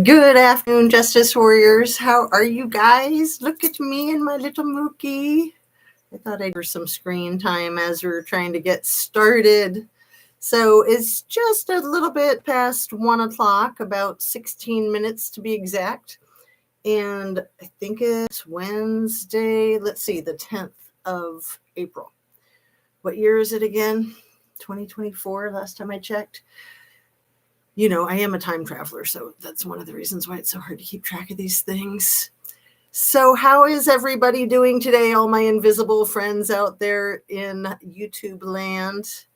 Good afternoon, Justice Warriors. How are you guys? Look at me and my little Mookie. I thought I'd for some screen time as we're trying to get started. So it's just a little bit past 1 o'clock, about 16 minutes to be exact. And I think it's Wednesday, let's see, the 10th of April. What year is it again? 2024, last time I checked. You know, I am a time traveler, so that's one of the reasons why it's so hard to keep track of these things. So how is everybody doing today, all my invisible friends out there in YouTube land?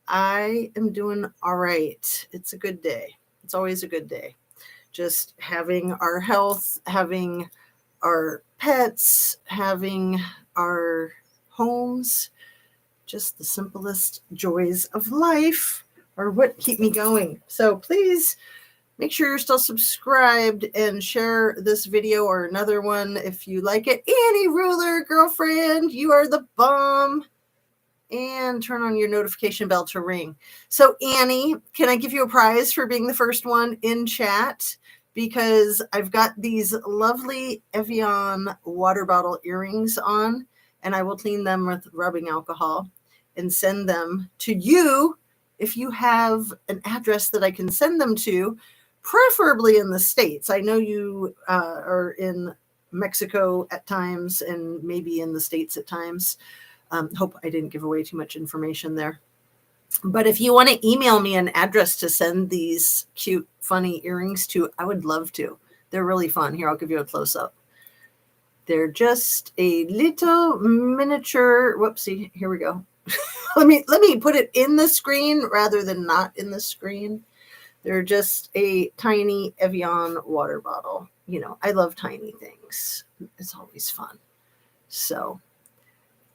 I am doing all right. It's a good day. It's always a good day. Just having our health, having our pets, having our homes, just the simplest joys of life are what keep me going. So please make sure you're still subscribed and share this video or another one if you like it. Annie Ruler, girlfriend, you are the bomb. And turn on your notification bell to ring. So Annie, can I give you a prize for being the first one in chat? Because I've got these lovely Evian water bottle earrings on, and I will clean them with rubbing alcohol and send them to you if you have an address that I can send them to, preferably in the States. I know you are in Mexico at times and maybe in the States at times. Hope I didn't give away too much information there. But if you want to email me an address to send these cute, funny earrings to, I would love to. They're really fun. Here, I'll give you a close-up. They're just a little miniature. Whoopsie, here we go. let me put it in the screen rather than not in the screen. They're just a tiny Evian water bottle. You know, I love tiny things. It's always fun. So,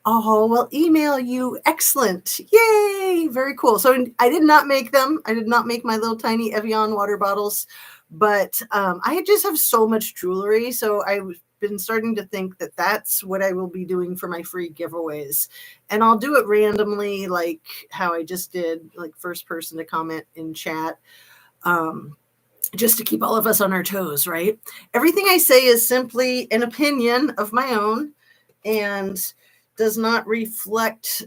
oh, well, email you. Excellent. Yay. Very cool. So I did not make them. I did not make my little tiny Evian water bottles, but I just have so much jewelry. So I've been starting to think that that's what I will be doing for my free giveaways. And I'll do it randomly, like how I just did, like first person to comment in chat. Just to keep all of us on our toes, right? Everything I say is simply an opinion of my own and does not reflect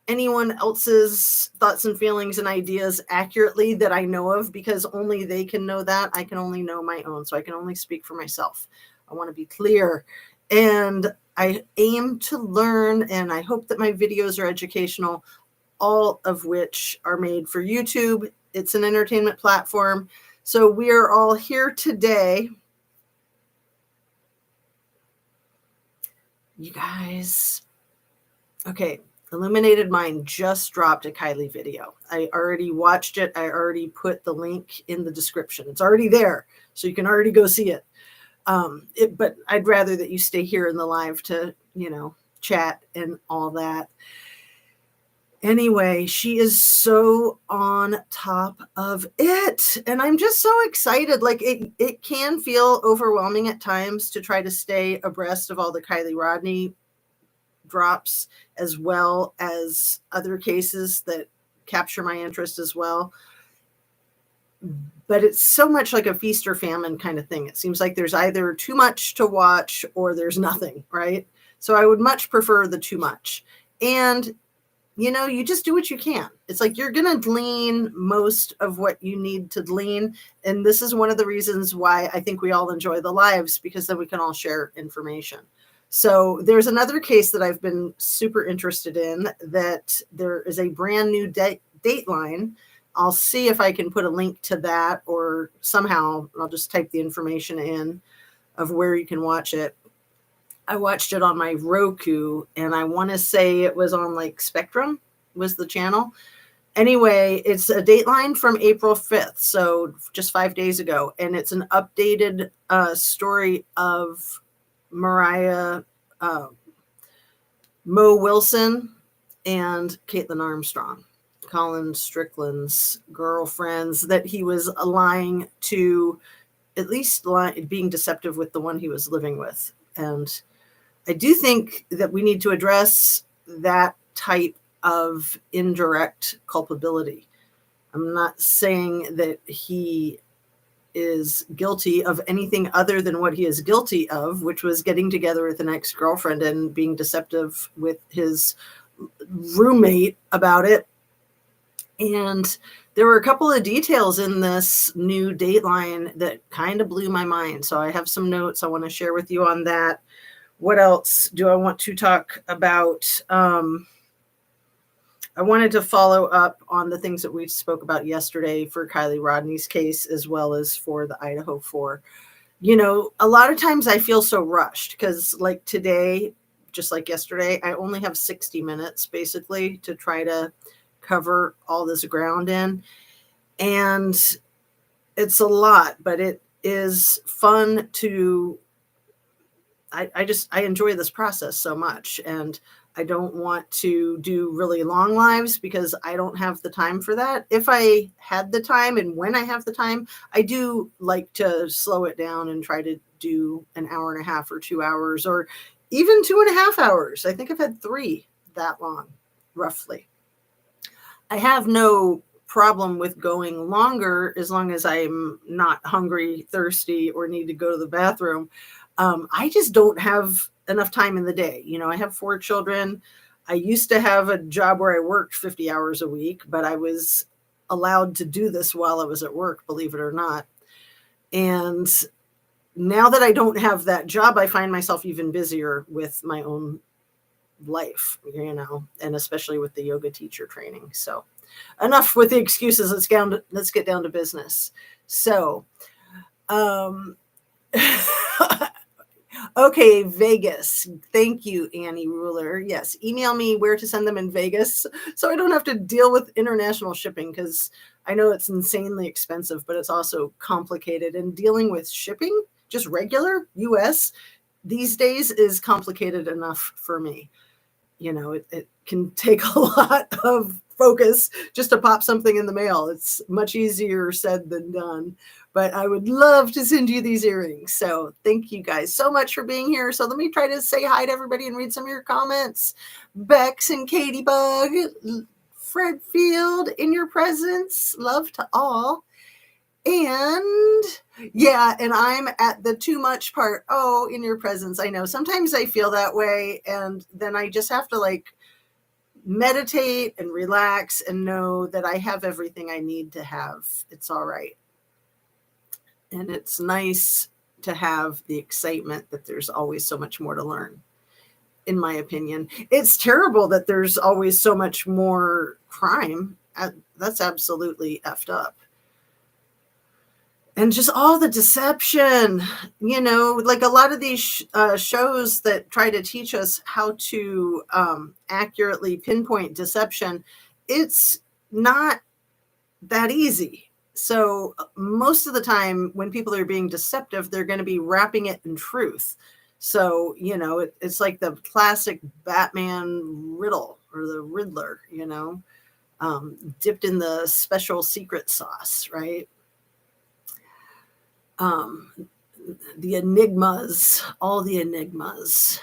anyone else's thoughts and feelings and ideas accurately that I know of, because only they can know that. I can only know my own, so I can only speak for myself. I want to be clear. And I aim to learn, and I hope that my videos are educational, all of which are made for YouTube. It's an entertainment platform. So we are all here today. You guys, okay, Illuminated Mind just dropped a Kylie video. I already watched it. I already put the link in the description. It's already there, so you can already go see it. But I'd rather that you stay here in the live to, you know, chat and all that. Anyway, she is so on top of it. And I'm just so excited. Like it can feel overwhelming at times to try to stay abreast of all the Kylie Rodney drops, as well as other cases that capture my interest as well. But it's so much like a feast or famine kind of thing. It seems like there's either too much to watch or there's nothing, right? So I would much prefer the too much. And you know, you just do what you can. It's like you're going to glean most of what you need to glean. And this is one of the reasons why I think we all enjoy the lives, because then we can all share information. So there's another case that I've been super interested in, that there is a brand new Dateline. I'll see if I can put a link to that, or somehow I'll just type the information in of where you can watch it. I watched it on my Roku, and I want to say it was on like Spectrum was the channel. Anyway, it's a Dateline from April 5th, so just 5 days ago, and it's an updated story of Mariah, Mo Wilson, and Caitlin Armstrong, Colin Strickland's girlfriends, that he was lying to, at least being deceptive with the one he was living with. And I do think that we need to address that type of indirect culpability. I'm not saying that he is guilty of anything other than what he is guilty of, which was getting together with an ex-girlfriend and being deceptive with his roommate about it. And there were a couple of details in this new Dateline that kind of blew my mind. So I have some notes I want to share with you on that. What else do I want to talk about? I wanted to follow up on the things that we spoke about yesterday for Kylie Rodney's case, as well as for the Idaho 4. You know, a lot of times I feel so rushed because, like today, just like yesterday, I only have 60 minutes basically to try to cover all this ground in. And it's a lot, but it is fun to, I enjoy this process so much. And I don't want to do really long lives because I don't have the time for that. If I had the time and when I have the time, I do like to slow it down and try to do an hour and a half or 2 hours or even 2.5 hours. I think I've had 3 that long, roughly. I have no problem with going longer as long as I'm not hungry, thirsty, or need to go to the bathroom. I just don't have enough time in the day. You know, I have 4 children. I used to have a job where I worked 50 hours a week, but I was allowed to do this while I was at work, believe it or not. And now that I don't have that job, I find myself even busier with my own life, you know, and especially with the yoga teacher training. So enough with the excuses. Let's get down to business. So, okay, Vegas. Thank you, Annie Ruler. Yes, email me where to send them in Vegas so I don't have to deal with international shipping because I know it's insanely expensive, but it's also complicated. And dealing with shipping, just regular US these days, is complicated enough for me. You know, it can take a lot of focus just to pop something in the mail. It's much easier said than done. But I would love to send you these earrings. So thank you guys so much for being here. So let me try to say hi to everybody and read some of your comments. Bex and Katie Bug, Fred Field, in your presence. Love to all. And yeah, and I'm at the too much part. Oh, in your presence. I know sometimes I feel that way. And then I just have to like meditate and relax and know that I have everything I need to have. It's all right. And it's nice to have the excitement that there's always so much more to learn, in my opinion. It's terrible that there's always so much more crime. That's absolutely effed up. And just all the deception, you know, like a lot of these shows that try to teach us how to accurately pinpoint deception, it's not that easy. So most of the time when people are being deceptive, they're going to be wrapping it in truth. So, you know, it's like the classic Batman riddle or the Riddler, you know, dipped in the special secret sauce, right? The enigmas, all the enigmas.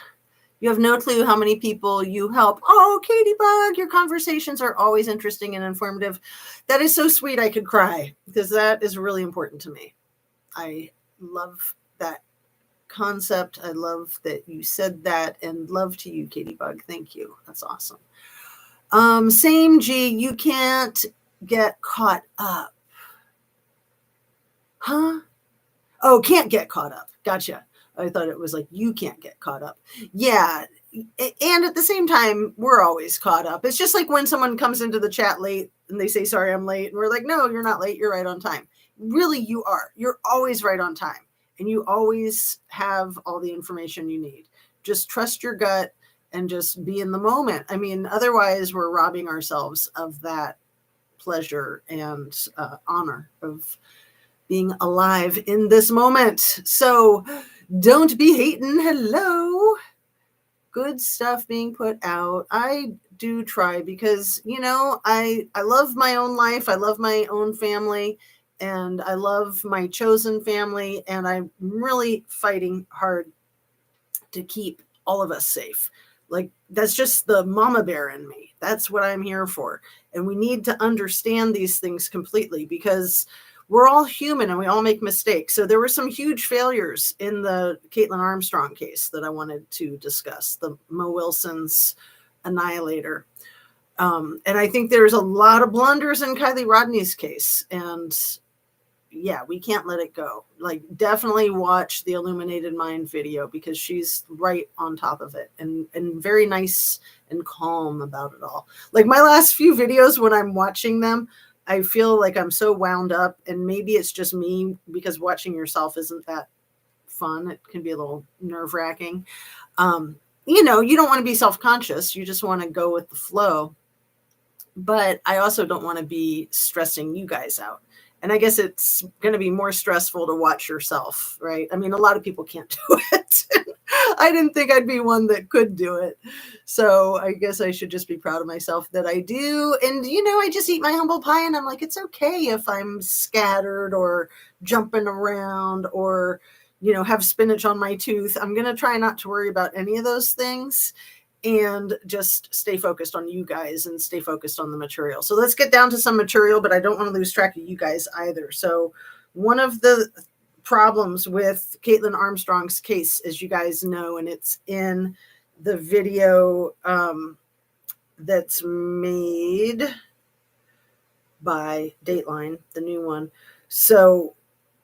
You have no clue how many people you help. Oh, Katie Bug, your conversations are always interesting and informative. That is so sweet. I could cry because that is really important to me. I love that concept. I love that you said that, and love to you, Katie Bug. Thank you. That's awesome. Same G, you can't get caught up. Huh? Oh, can't get caught up. Gotcha. I thought it was like you can't get caught up. Yeah. And at the same time, we're always caught up. It's just like when someone comes into the chat late and they say, sorry, I'm late. And we're like, no, you're not late. You're right on time. Really, you are. You're always right on time. And you always have all the information you need. Just trust your gut and just be in the moment. I mean, otherwise, we're robbing ourselves of that pleasure and honor of being alive in this moment. So don't be hating. Hello. Good stuff being put out. I do try because, you know, I love my own life. I love my own family and I love my chosen family. And I'm really fighting hard to keep all of us safe. Like that's just the mama bear in me. That's what I'm here for. And we need to understand these things completely because we're all human and we all make mistakes. So there were some huge failures in the Caitlin Armstrong case that I wanted to discuss, the Mo Wilson's Annihilator. And I think there's a lot of blunders in Kylie Rodney's case. And yeah, we can't let it go. Like, definitely watch the Illuminated Mind video because she's right on top of it and very nice and calm about it all. Like, my last few videos, when I'm watching them, I feel like I'm so wound up, and maybe it's just me because watching yourself isn't that fun. It can be a little nerve-wracking. You know, you don't want to be self-conscious. You just want to go with the flow. But I also don't want to be stressing you guys out. And I guess it's going to be more stressful to watch yourself, right? I mean, a lot of people can't do it. I didn't think I'd be one that could do it. So I guess I should just be proud of myself that I do. And, you know, I just eat my humble pie and I'm like, it's okay if I'm scattered or jumping around or, you know, have spinach on my tooth. I'm going to try not to worry about any of those things and just stay focused on you guys and stay focused on the material. So let's get down to some material, but I don't want to lose track of you guys either. So one of the problems with Caitlin Armstrong's case, as you guys know, and it's in the video that's made by Dateline, the new one. So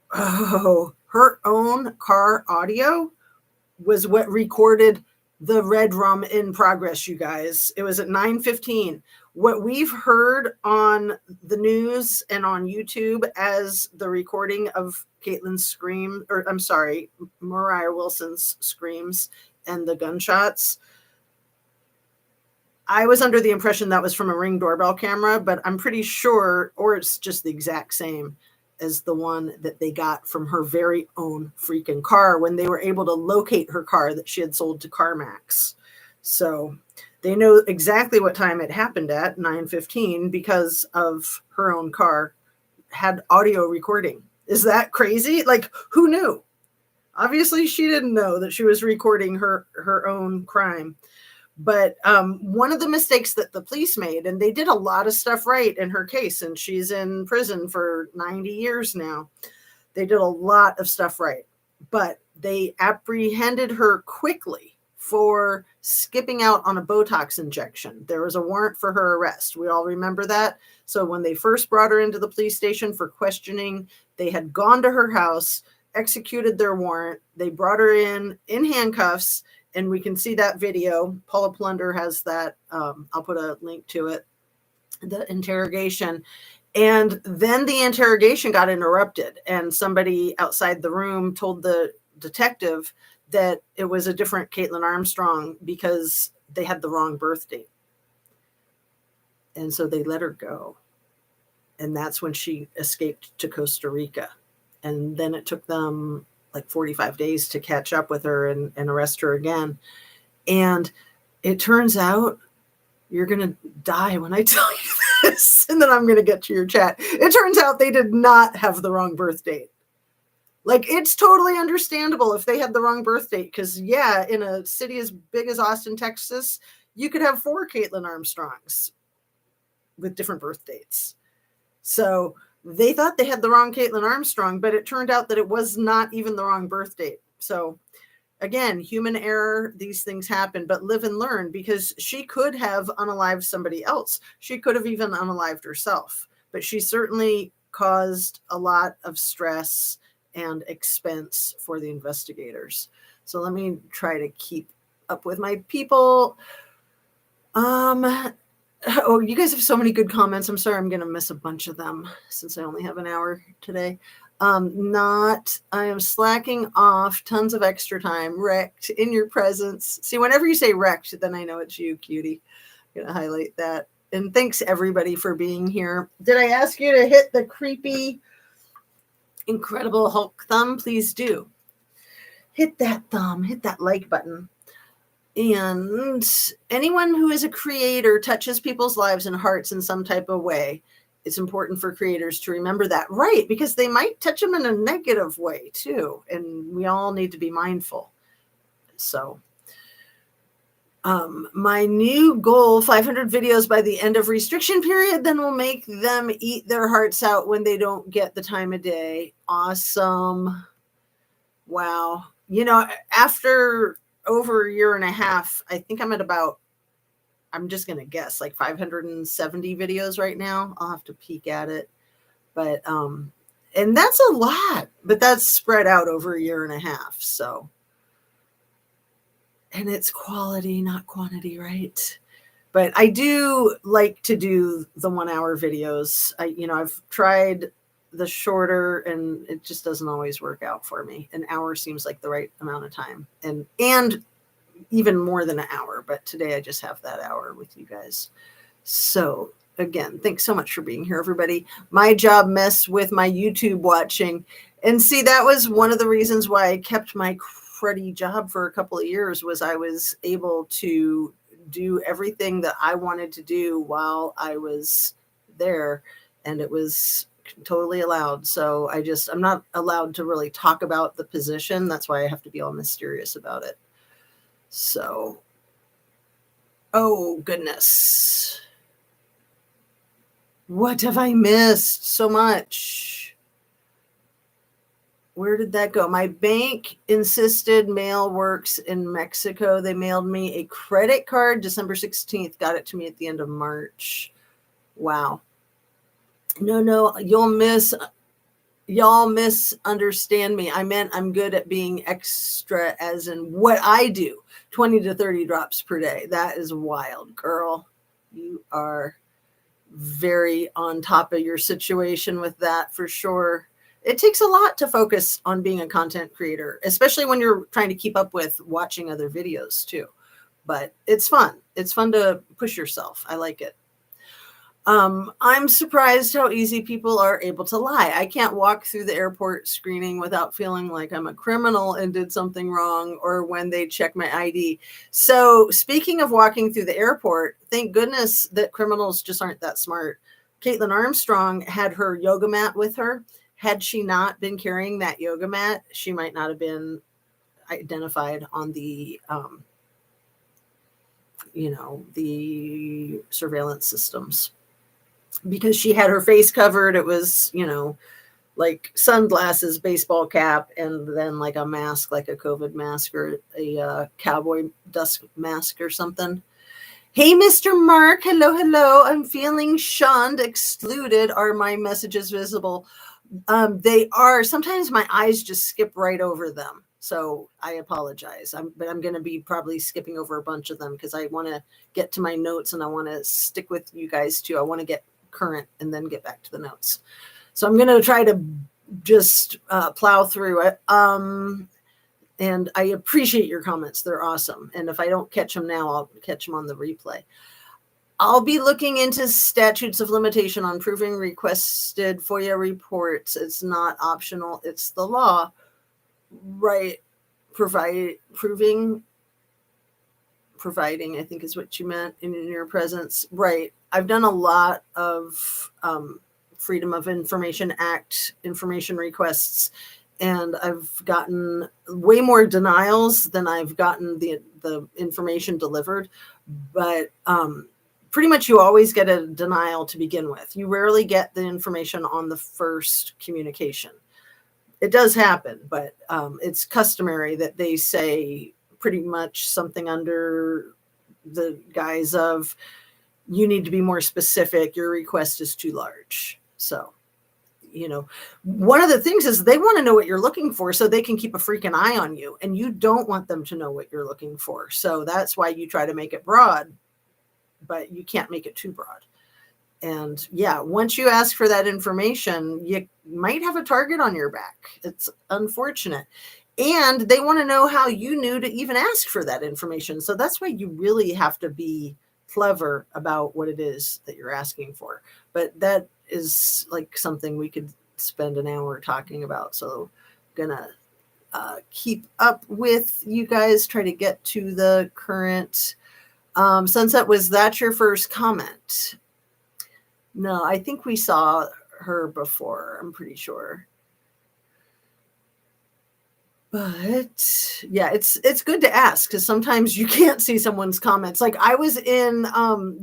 her own car audio was what recorded the red rum in progress, you guys. It was at 9:15. What we've heard on the news and on YouTube as the recording of Caitlin's scream, or I'm sorry, Mariah Wilson's screams and the gunshots, I was under the impression that was from a Ring doorbell camera, but I'm pretty sure, or it's just the exact same as the one that they got from her very own freaking car when they were able to locate her car that she had sold to CarMax. So they know exactly what time it happened at, 9:15, because of her own car had audio recording. Is that crazy? Like, who knew? Obviously, she didn't know that she was recording her own crime. But one of the mistakes that the police made, and they did a lot of stuff right in her case, and she's in prison for 90 years now. They did a lot of stuff right, but they apprehended her quickly for skipping out on a Botox injection. There was a warrant for her arrest. We all remember that. So when they first brought her into the police station for questioning, they had gone to her house, executed their warrant. They brought her in handcuffs. And we can see that video. Paula Plunder has that. I'll put a link to it, the interrogation. And then the interrogation got interrupted. And somebody outside the room told the detective that it was a different Caitlin Armstrong because they had the wrong birth date. And so they let her go. And that's when she escaped to Costa Rica. And then it took them like 45 days to catch up with her and arrest her again. And it turns out you're going to die when I tell you this. And then I'm going to get to your chat. It turns out they did not have the wrong birth date. Like, it's totally understandable if they had the wrong birth date. Because, yeah, in a city as big as Austin, Texas, you could have 4 Caitlin Armstrongs with different birth dates. So they thought they had the wrong Caitlin Armstrong, but it turned out that it was not even the wrong birth date. So again, human error, these things happen, but live and learn, because she could have unalived somebody else. She could have even unalived herself, but she certainly caused a lot of stress and expense for the investigators. So let me try to keep up with my people. Oh, you guys have so many good comments. I'm sorry I'm going to miss a bunch of them since I only have an hour today. I am slacking off, tons of extra time, wrecked in your presence. See, whenever you say wrecked, then I know it's you, cutie. I'm going to highlight that. And thanks everybody for being here. Did I ask you to hit the creepy, Incredible Hulk thumb? Please do. Hit that thumb, hit that like button. And anyone who is a creator touches people's lives and hearts in some type of way. It's important for creators to remember that, right? Because they might touch them in a negative way too. And we all need to be mindful. So My new goal, 500 videos by the end of restriction period, then we'll make them eat their hearts out when they don't get the time of day. Awesome. Wow. After over a year and a half, I think I'm at about, I'm just going to guess, like 570 videos right now. I'll have to peek at it. But, and that's a lot, but that's spread out over a year and a half. So, and it's quality, not quantity, right? But I do like to do the 1 hour videos. I've tried the shorter and it just doesn't always work out for me. An hour seems like the right amount of time and even more than an hour. But today I just have that hour with you guys. So again, thanks so much for being here, everybody. My job messed with my YouTube watching. And see, that was one of the reasons why I kept my cruddy job for a couple of years, was I was able to do everything that I wanted to do while I was there. And it was totally allowed. So I'm not allowed to really talk about the position. That's why I have to be all mysterious about it. So, oh goodness. What have I missed so much? Where did that go? My bank insisted mail works in Mexico. They mailed me a credit card December 16th, got it to me at the end of March. Wow. No, y'all misunderstand me. I meant I'm good at being extra, as in what I do, 20 to 30 drops per day. That is wild, girl. You are very on top of your situation with that for sure. It takes a lot to focus on being a content creator, especially when you're trying to keep up with watching other videos too. But it's fun. It's fun to push yourself. I like it. I'm surprised how easy people are able to lie. I can't walk through the airport screening without feeling like I'm a criminal and did something wrong, or when they check my ID. So speaking of walking through the airport, thank goodness that criminals just aren't that smart. Caitlin Armstrong had her yoga mat with her. Had she not been carrying that yoga mat, she might not have been identified on the, the surveillance systems. Because she had her face covered. It was, like sunglasses, baseball cap, and then like a mask, like a COVID mask or a cowboy dust mask or something. Hey, Mr. Mark. Hello. I'm feeling shunned, excluded. Are my messages visible? They are. Sometimes my eyes just skip right over them. So I apologize. But I'm going to be probably skipping over a bunch of them because I want to get to my notes and I want to stick with you guys too. I want to get current and then get back to the notes. So I'm going to try to just plow through it. And I appreciate your comments. They're awesome. And if I don't catch them now, I'll catch them on the replay. I'll be looking into statutes of limitation on proving requested FOIA reports. It's not optional. It's the law. Right. Providing, I think is what you meant in your presence. Right. I've done a lot of Freedom of Information Act information requests, and I've gotten way more denials than I've gotten the information delivered. But pretty much you always get a denial to begin with. You rarely get the information on the first communication. It does happen, but it's customary that they say pretty much something under the guise of, you need to be more specific. Your request is too large. So, one of the things is they want to know what you're looking for so they can keep a freaking eye on you. And you don't want them to know what you're looking for. So that's why you try to make it broad, but you can't make it too broad. And yeah, once you ask for that information, you might have a target on your back. It's unfortunate. And they want to know how you knew to even ask for that information. So that's why you really have to be clever about what it is that you're asking for. But that is like something we could spend an hour talking about. So I'm gonna keep up with you guys, try to get to the current. Sunset, was that your first comment? No, I think we saw her before. I'm pretty sure. But yeah, it's good to ask because sometimes you can't see someone's comments. Like I was in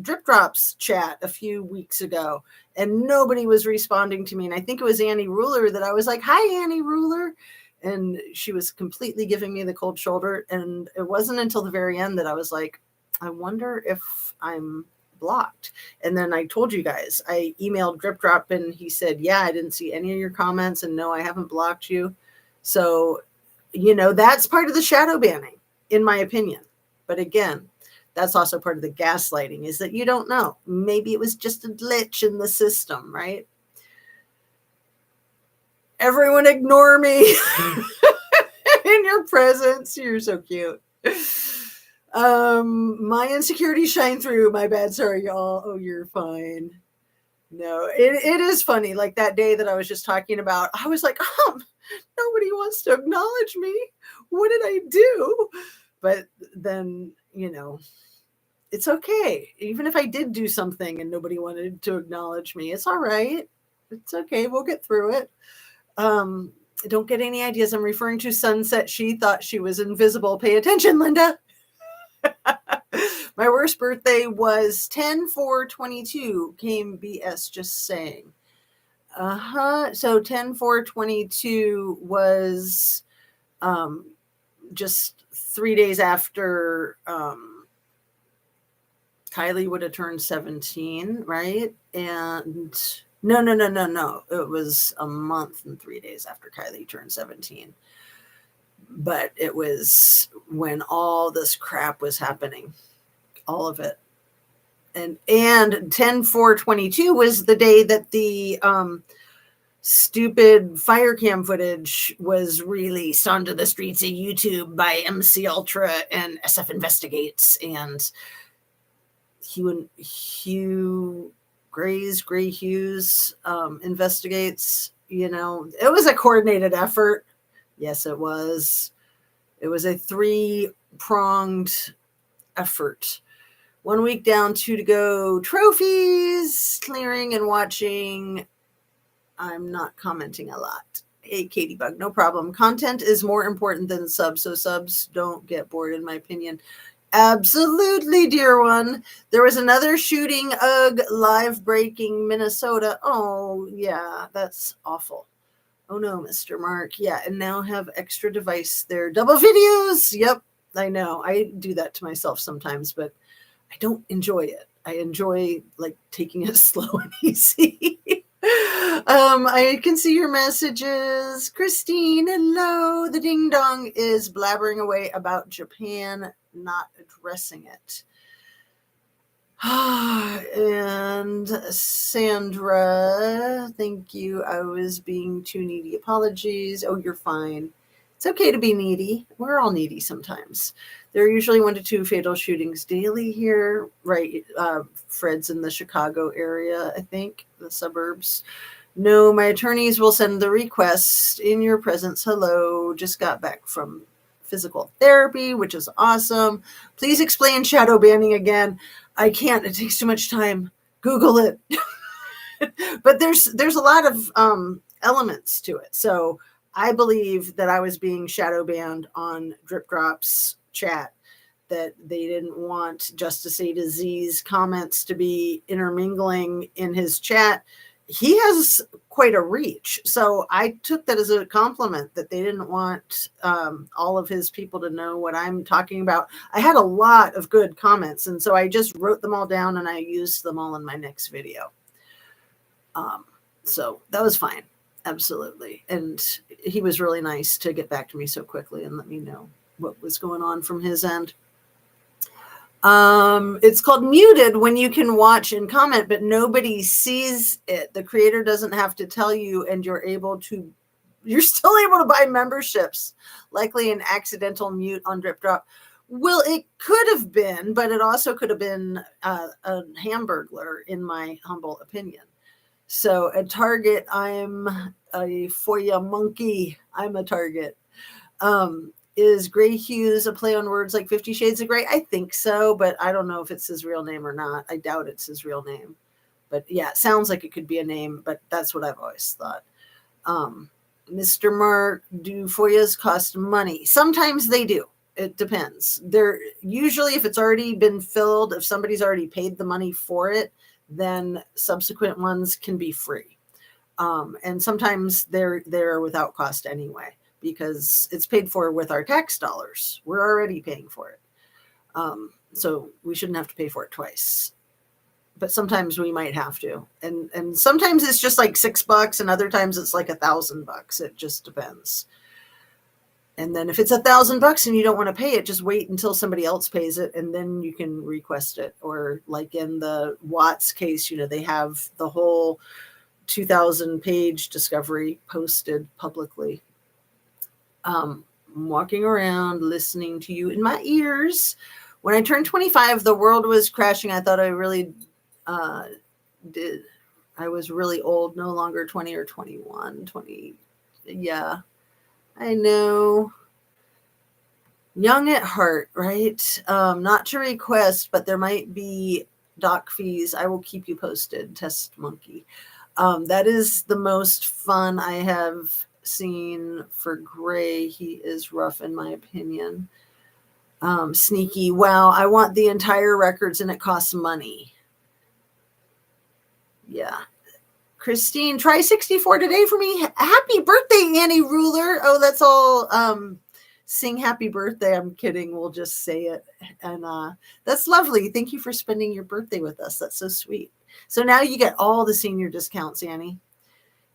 Drip Drops chat a few weeks ago and nobody was responding to me. And I think it was Annie Ruler that I was like, "Hi, Annie Ruler." And she was completely giving me the cold shoulder. And it wasn't until the very end that I was like, I wonder if I'm blocked. And then I told you guys, I emailed Drip Drop and he said, "Yeah, I didn't see any of your comments and no, I haven't blocked you." So that's part of the shadow banning, in my opinion. But again, that's also part of the gaslighting is that you don't know. Maybe it was just a glitch in the system, right? Everyone ignore me in your presence. You're so cute. My insecurities shine through. My bad. Sorry, y'all. Oh, you're fine. No, it is funny. Like that day that I was just talking about, I was like, nobody wants to acknowledge me. What did I do? But then, it's okay. Even if I did do something and nobody wanted to acknowledge me, it's all right. It's okay. We'll get through it. Don't get any ideas. I'm referring to Sunset. She thought she was invisible. Pay attention, Linda. My worst birthday was 10/4/22. Came BS, just saying. So 10/4/22 was just 3 days after Kylie would have turned 17, right? And no. It was a month and 3 days after Kylie turned 17. But it was when all this crap was happening, all of it. And 10/4/22 was the day that the stupid fire cam footage was released onto the streets of YouTube by MC Ultra and SF Investigates and Hugh Gray Hughes investigates. It was a coordinated effort. Yes, it was. It was a 3-pronged effort. 1 week down, 2 to go. Trophies, clearing and watching. I'm not commenting a lot. Hey, Katie Bug, no problem. Content is more important than subs, so subs don't get bored, in my opinion. Absolutely, dear one. There was another shooting, live breaking Minnesota. Oh, yeah, that's awful. Oh, no, Mr. Mark. Yeah, and now have extra device there. Double videos. Yep, I know. I do that to myself sometimes, but I don't enjoy it. I enjoy taking it slow and easy. I can see your messages. Christine, hello. The ding dong is blabbering away about Japan not addressing it. And Sandra, thank you. I was being too needy. Apologies. Oh, you're fine. It's okay to be needy. We're all needy sometimes. There are usually 1 to 2 fatal shootings daily here. Right. Fred's in the Chicago area, I think, the suburbs. No, my attorneys will send the request in your presence. Hello. Just got back from physical therapy, which is awesome. Please explain shadow banning again. I can't. It takes too much time. Google it. But there's a lot of elements to it. So I believe that I was being shadow banned on Drip Drops chat, that they didn't want Justice A to Z's comments to be intermingling in his chat. He has quite a reach. So I took that as a compliment that they didn't want all of his people to know what I'm talking about. I had a lot of good comments, and so I just wrote them all down and I used them all in my next video. So that was fine. Absolutely. And he was really nice to get back to me so quickly and let me know what was going on from his end. It's called muted when you can watch and comment, but nobody sees it. The creator doesn't have to tell you, and you're still able to buy memberships. Likely an accidental mute on Drip Drop. Well, it could have been, but it also could have been a hamburglar, in my humble opinion. So at Target, I'm a FOIA monkey. I'm a target. Is Gray Hughes a play on words like 50 Shades of Grey? I think so, but I don't know if it's his real name or not. I doubt it's his real name. But yeah, it sounds like it could be a name, but that's what I've always thought. Mr. Mark, do FOIAs cost money? Sometimes they do. It depends. They're usually, if it's already been filled, if somebody's already paid the money for it, then subsequent ones can be free. And sometimes they're without cost anyway, because it's paid for with our tax dollars. We're already paying for it. So we shouldn't have to pay for it twice. But sometimes we might have to. And sometimes it's just like $6 and other times it's like $1,000. It just depends. And then if it's $1,000 and you don't want to pay it, just wait until somebody else pays it and then you can request it. Or like in the Watts case, they have the whole 2,000 page discovery posted publicly. I'm walking around listening to you in my ears. When I turned 25, the world was crashing. I thought I really did. I was really old, no longer 20 or 21, 20. Yeah, I know. Young at heart, right? Not to request, but there might be doc fees. I will keep you posted, Test Monkey. That is the most fun I have seen for Gray. He is rough in my opinion. Sneaky. Wow, I want the entire records and it costs money. Yeah. Christine, try 64 today for me. Happy birthday, Annie Ruler. Oh, that's all. Sing happy birthday. I'm kidding. We'll just say it. And that's lovely. Thank you for spending your birthday with us. That's so sweet. So now you get all the senior discounts, Annie.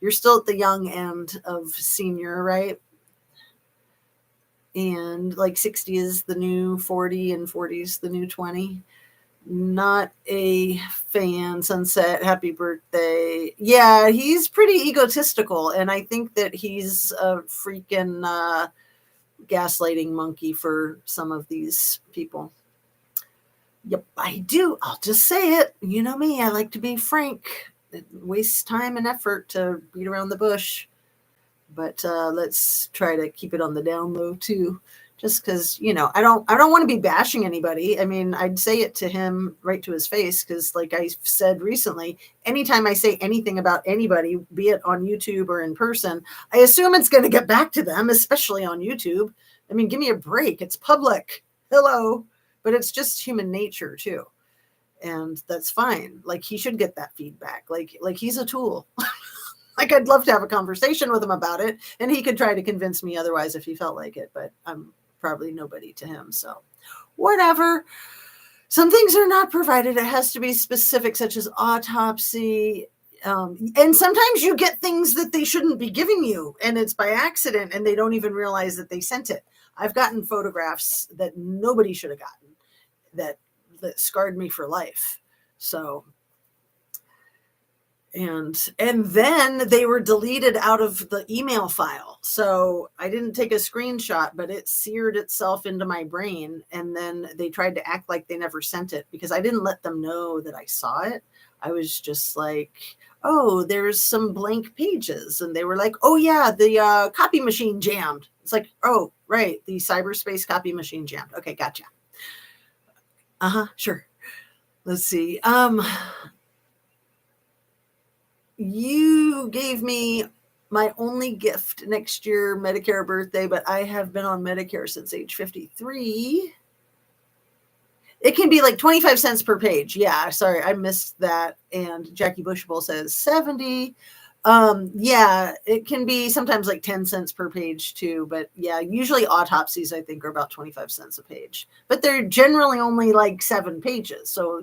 You're still at the young end of senior, right? And like 60 is the new 40 and 40 is the new 20. Not a fan. Sunset, happy birthday. Yeah, he's pretty egotistical, and I think that he's a freaking gaslighting monkey for some of these people. Yep, I do. I'll just say it. You know me, I like to be frank. It wastes time and effort to beat around the bush. But let's try to keep it on the down low too. Just because, I don't want to be bashing anybody. I mean, I'd say it to him right to his face because, like I said recently, anytime I say anything about anybody, be it on YouTube or in person, I assume it's going to get back to them, especially on YouTube. I mean, give me a break. It's public. Hello. But it's just human nature too. And that's fine. Like, he should get that feedback. Like he's a tool. Like, I'd love to have a conversation with him about it, and he could try to convince me otherwise if he felt like it, but I'm probably nobody to him, so whatever. Some things are not provided. It has to be specific, such as autopsy, and sometimes you get things that they shouldn't be giving you, and it's by accident, and they don't even realize that they sent it. I've gotten photographs that nobody should have gotten that scarred me for life, so... And then they were deleted out of the email file. So I didn't take a screenshot, but it seared itself into my brain. And then they tried to act like they never sent it because I didn't let them know that I saw it. I was just like, oh, there's some blank pages. And they were like, oh, yeah, the copy machine jammed. It's like, oh, right. The cyberspace copy machine jammed. Okay, gotcha. Sure. Let's see. You gave me my only gift next year, Medicare birthday, but I have been on Medicare since age 53. It can be like 25 cents per page. Yeah, sorry, I missed that. And Jackie Bushbull says 70. Yeah, it can be sometimes like 10 cents per page too. But yeah, usually autopsies, I think, are about 25 cents a page. But they're generally only like 7 pages. So,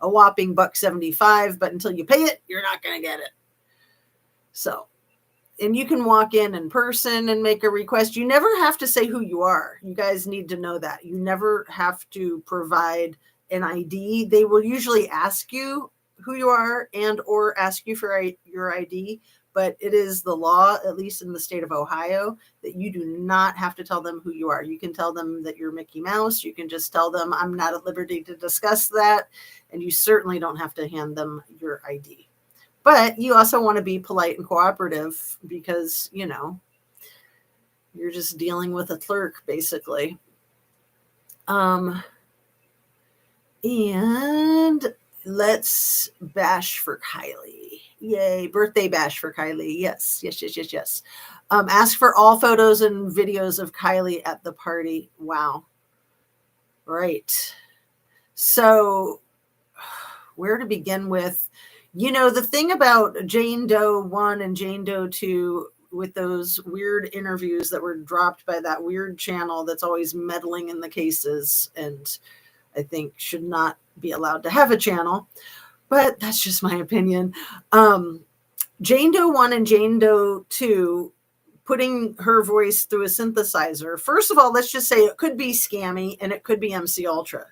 a whopping $1.75, but until you pay it, you're not going to get it. So, and you can walk in person and make a request. You never have to say who you are. You guys need to know that. You never have to provide an ID. They will usually ask you who you are and or ask you for your ID, but it is the law, at least in the state of Ohio, that you do not have to tell them who you are. You can tell them that you're Mickey Mouse. You can just tell them, I'm not at liberty to discuss that. And you certainly don't have to hand them your ID. But you also want to be polite and cooperative because, you're just dealing with a clerk, basically. And let's bash for Kylie. Yay, birthday bash for Kylie. Yes, yes, yes, yes, yes. Ask for all photos and videos of Kylie at the party. Wow. Right. So, where to begin with? The thing about Jane Doe 1 and Jane Doe 2 with those weird interviews that were dropped by that weird channel that's always meddling in the cases and I think should not be allowed to have a channel, but that's just my opinion. Jane Doe 1 and Jane Doe 2, putting her voice through a synthesizer. First of all, let's just say it could be scammy and it could be MC Ultra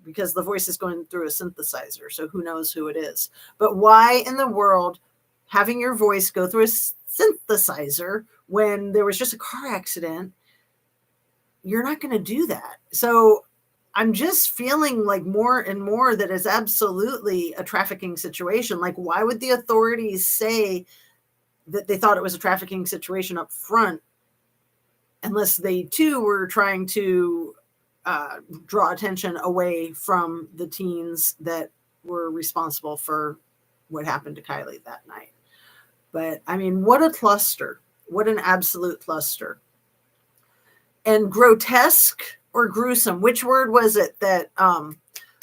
because the voice is going through a synthesizer. So who knows who it is. But why in the world having your voice go through a synthesizer when there was just a car accident? You're not going to do that. So I'm just feeling like more and more that is absolutely a trafficking situation. Like, why would the authorities say that they thought it was a trafficking situation up front unless they too were trying to draw attention away from the teens that were responsible for what happened to Kylie that night? But I mean, what a cluster. What an absolute cluster. And grotesque or gruesome, which word was it that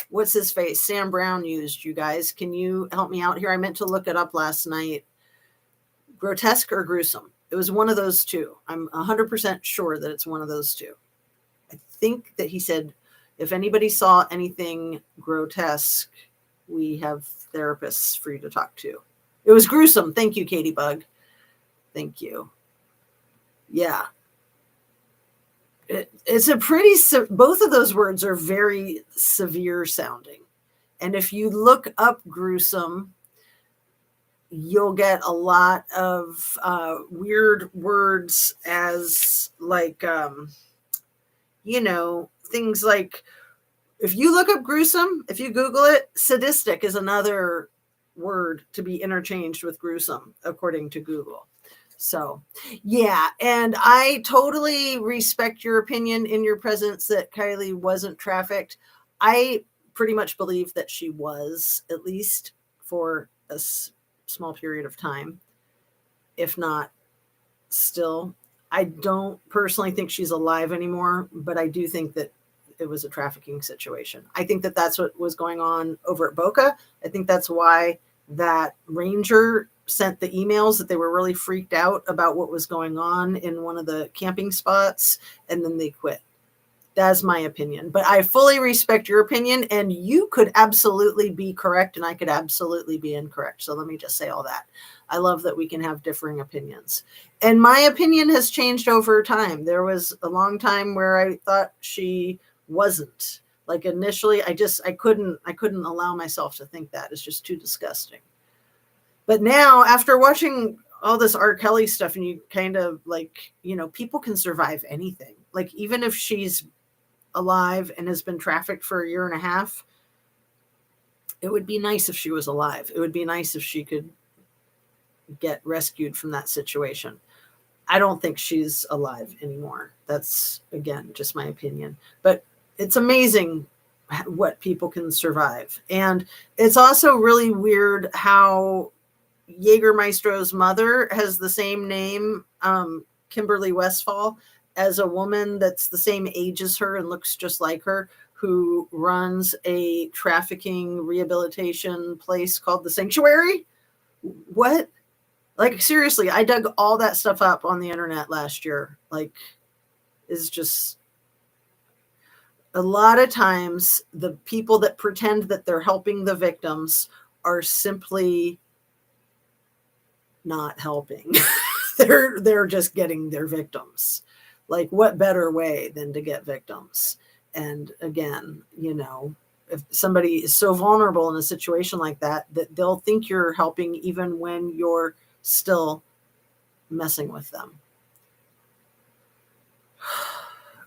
what's his face, Sam Brown used? You guys, can you help me out here? I meant to look it up last night. Grotesque or gruesome? It was one of those two. I'm 100% sure that it's one of those two. I think that he said, if anybody saw anything grotesque, we have therapists for you to talk to. It was gruesome. Thank you, Katie Bug. Thank you. Yeah. It's a pretty, both of those words are very severe sounding. And if you look up gruesome, you'll get a lot of weird words as like, things like, if you look up gruesome, if you Google it, sadistic is another word to be interchanged with gruesome, according to Google. So, yeah. And I totally respect your opinion in your presence that Kylie wasn't trafficked. I pretty much believe that she was, at least for a small period of time, if not still. I don't personally think she's alive anymore, but I do think that it was a trafficking situation. I think that that's what was going on over at Boca. I think that's why that ranger sent the emails that they were really freaked out about what was going on in one of the camping spots, and then they quit. That's my opinion. But I fully respect your opinion, and you could absolutely be correct, and I could absolutely be incorrect. So let me just say all that. I love that we can have differing opinions. And my opinion has changed over time. There was a long time where I thought she wasn't. Like initially, I couldn't allow myself to think that. It's just too disgusting. But now, after watching all this R. Kelly stuff, and you kind of like, people can survive anything. Like, even if she's alive and has been trafficked for 1.5 years, it would be nice if she was alive. It would be nice if she could get rescued from that situation. I don't think she's alive anymore. That's, again, just my opinion. But it's amazing what people can survive. And it's also really weird how Jägermeister's mother has the same name, Kimberly Westphal, as a woman that's the same age as her and looks just like her, who runs a trafficking rehabilitation place called The Sanctuary. What? Like, seriously, I dug all that stuff up on the internet last year. Like, it's just a lot of times the people that pretend that they're helping the victims are simply not helping. they're just getting their victims. Like, what better way than to get victims? And again, if somebody is so vulnerable in a situation like that, that they'll think you're helping even when you're still messing with them.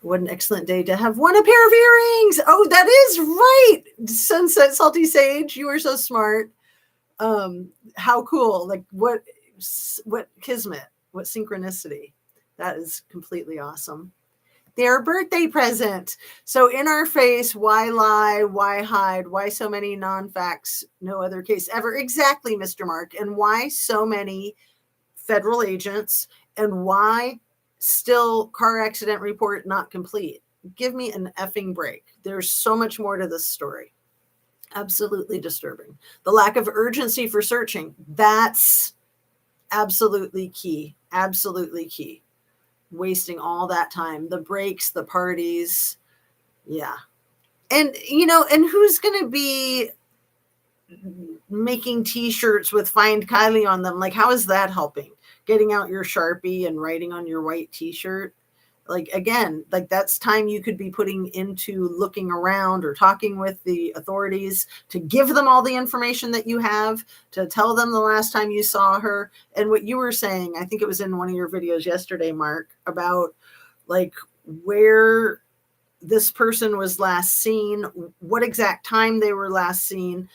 What an excellent day to have won a pair of earrings. Oh, that is right. Sunset Salty Sage, you are so smart. How cool. Like, what kismet, what synchronicity. That is completely awesome. Their birthday present. So in our face, why lie? Why hide? Why so many non-facts? No other case ever. Exactly, Mr. Mark. And why so many federal agents? And why still car accident report not complete? Give me an effing break. There's so much more to this story. Absolutely disturbing. The lack of urgency for searching. That's absolutely key. Absolutely key. Wasting all that time, the breaks, the parties. Yeah. And, and who's going to be making t-shirts with Find Kylie on them? Like, how is that helping? Getting out your Sharpie and writing on your white t-shirt? Like, again, like that's time you could be putting into looking around or talking with the authorities to give them all the information that you have, to tell them the last time you saw her. And what you were saying, I think it was in one of your videos yesterday, Mark, about like where this person was last seen, what exact time they were last seen.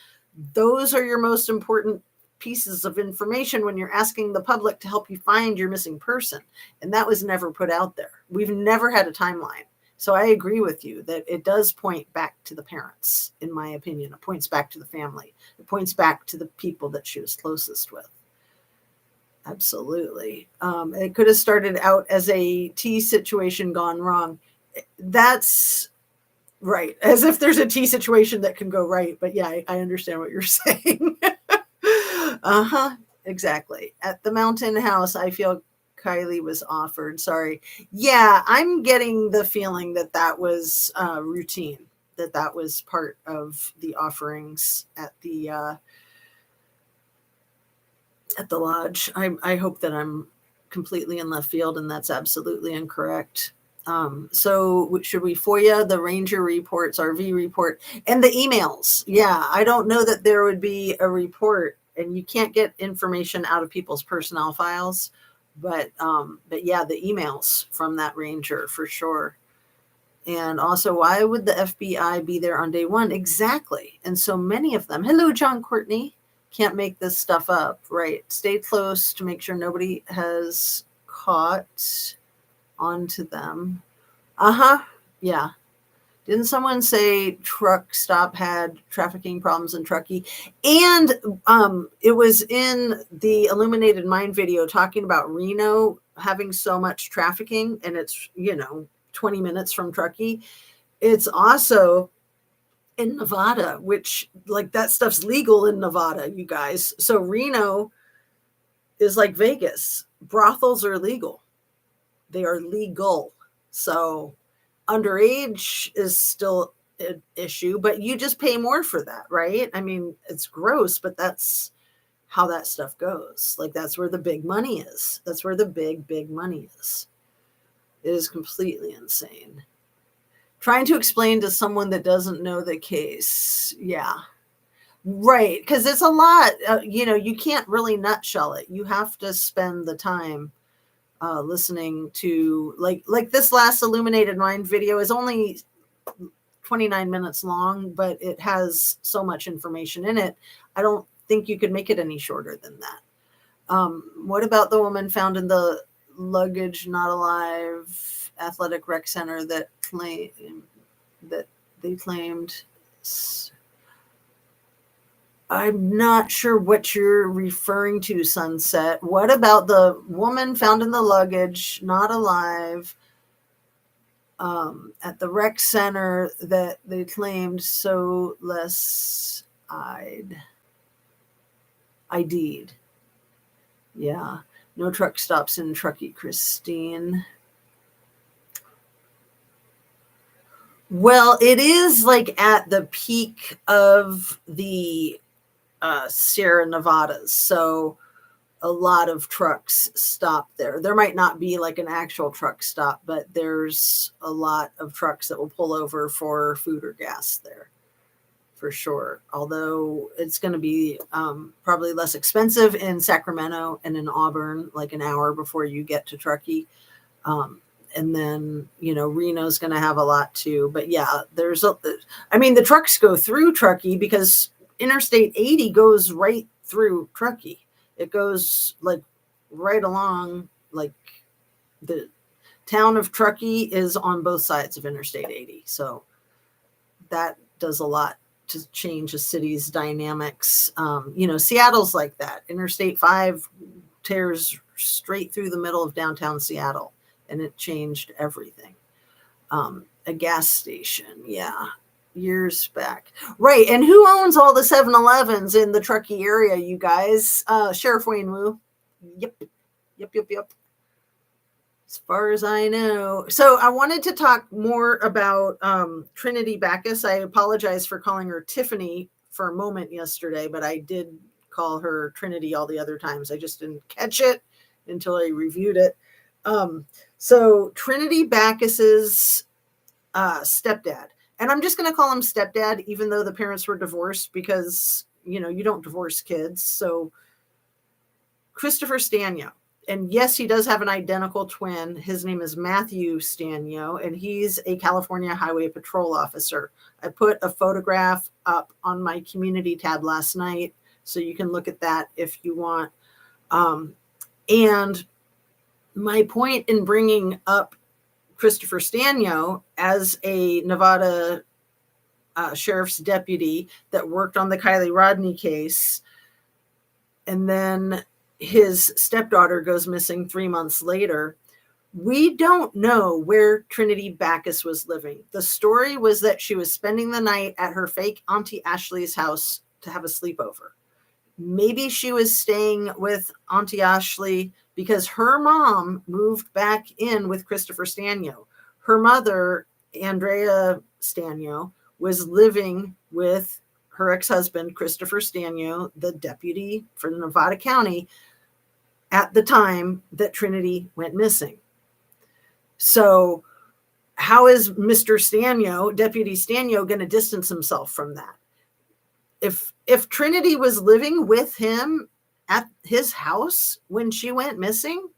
Those are your most important pieces of information when you're asking the public to help you find your missing person. And that was never put out there. We've never had a timeline. So I agree with you that it does point back to the parents, in my opinion. It points back to the family. It points back to the people that she was closest with. Absolutely. It could have started out as a tea situation gone wrong. That's right. As if there's a tea situation that can go right. But yeah, I understand what you're saying. Uh-huh. Exactly. At the Mountain House, I feel Kylie was offered. Sorry. Yeah, I'm getting the feeling that that was routine, that was part of the offerings at the lodge. I hope that I'm completely in left field and that's absolutely incorrect. So should we FOIA the ranger reports, RV report, and the emails? Yeah, I don't know that there would be a report, and you can't get information out of people's personnel files, but yeah, the emails from that ranger for sure. And also, why would the FBI be there on day one? Exactly. And so many of them, hello, John Courtney, can't make this stuff up, right? Stay close to make sure nobody has caught onto them. Uh-huh. Yeah. Didn't someone say truck stop had trafficking problems in Truckee? And it was in the Illuminated Mind video talking about Reno having so much trafficking, and it's 20 minutes from Truckee. It's also in Nevada, which like that stuff's legal in Nevada, you guys. So Reno is like Vegas. Brothels are legal. They are legal. So underage is still an issue, but you just pay more for that, right? I mean, it's gross, but that's how that stuff goes. Like that's where the big money is. That's where the big money is. It is completely insane. Trying to explain to someone that doesn't know the case. Yeah. Right. Because it's a lot. You can't really nutshell it. You have to spend the time listening to like this last Illuminated Mind video is only 29 minutes long, but it has so much information in it. I don't think you could make it any shorter than that. What about the woman found in the luggage not alive athletic rec center that they claimed? I'm not sure what you're referring to, Sunset. What about the woman found in the luggage, not alive, at the rec center that they claimed so less ID'd? Yeah. No truck stops in Truckee, Christine. Well, it is like at the peak of the Sierra Nevadas. So a lot of trucks stop there. There might not be like an actual truck stop, but there's a lot of trucks that will pull over for food or gas there for sure. Although it's going to be probably less expensive in Sacramento and in Auburn, like an hour before you get to Truckee. And then, Reno's going to have a lot too. But yeah, the trucks go through Truckee because Interstate 80 goes right through Truckee. It goes like right along like the town of Truckee is on both sides of Interstate 80. So that does a lot to change a city's dynamics. Seattle's like that. Interstate 5 tears straight through the middle of downtown Seattle, and it changed everything. A gas station, yeah, years back. Right, and who owns all the 7-Elevens in the Truckee area, you guys? Sheriff Wayne Wu. Yep. As far as I know. So I wanted to talk more about Trinity Backus. I apologize for calling her Tiffany for a moment yesterday, but I did call her Trinity all the other times. I just didn't catch it until I reviewed it. So Trinity Backus's stepdad, and I'm just going to call him stepdad, even though the parents were divorced, because, you don't divorce kids. So Christopher Stanio. And yes, he does have an identical twin. His name is Matthew Stanio, and he's a California Highway Patrol officer. I put a photograph up on my community tab last night, so you can look at that if you want. And my point in bringing up Christopher Stanio as a Nevada sheriff's deputy that worked on the Kylie Rodney case, and then his stepdaughter goes missing 3 months later. We don't know where Trinity Backus was living. The story was that she was spending the night at her fake Auntie Ashley's house to have a sleepover. Maybe she was staying with Auntie Ashley because her mom moved back in with Christopher Stanio. Her mother, Andrea Stanio, was living with her ex-husband, Christopher Stanio, the deputy for Nevada County, at the time that Trinity went missing. So how is Mr. Stanio, Deputy Stanio, going to distance himself from that? If Trinity was living with him at his house when she went missing,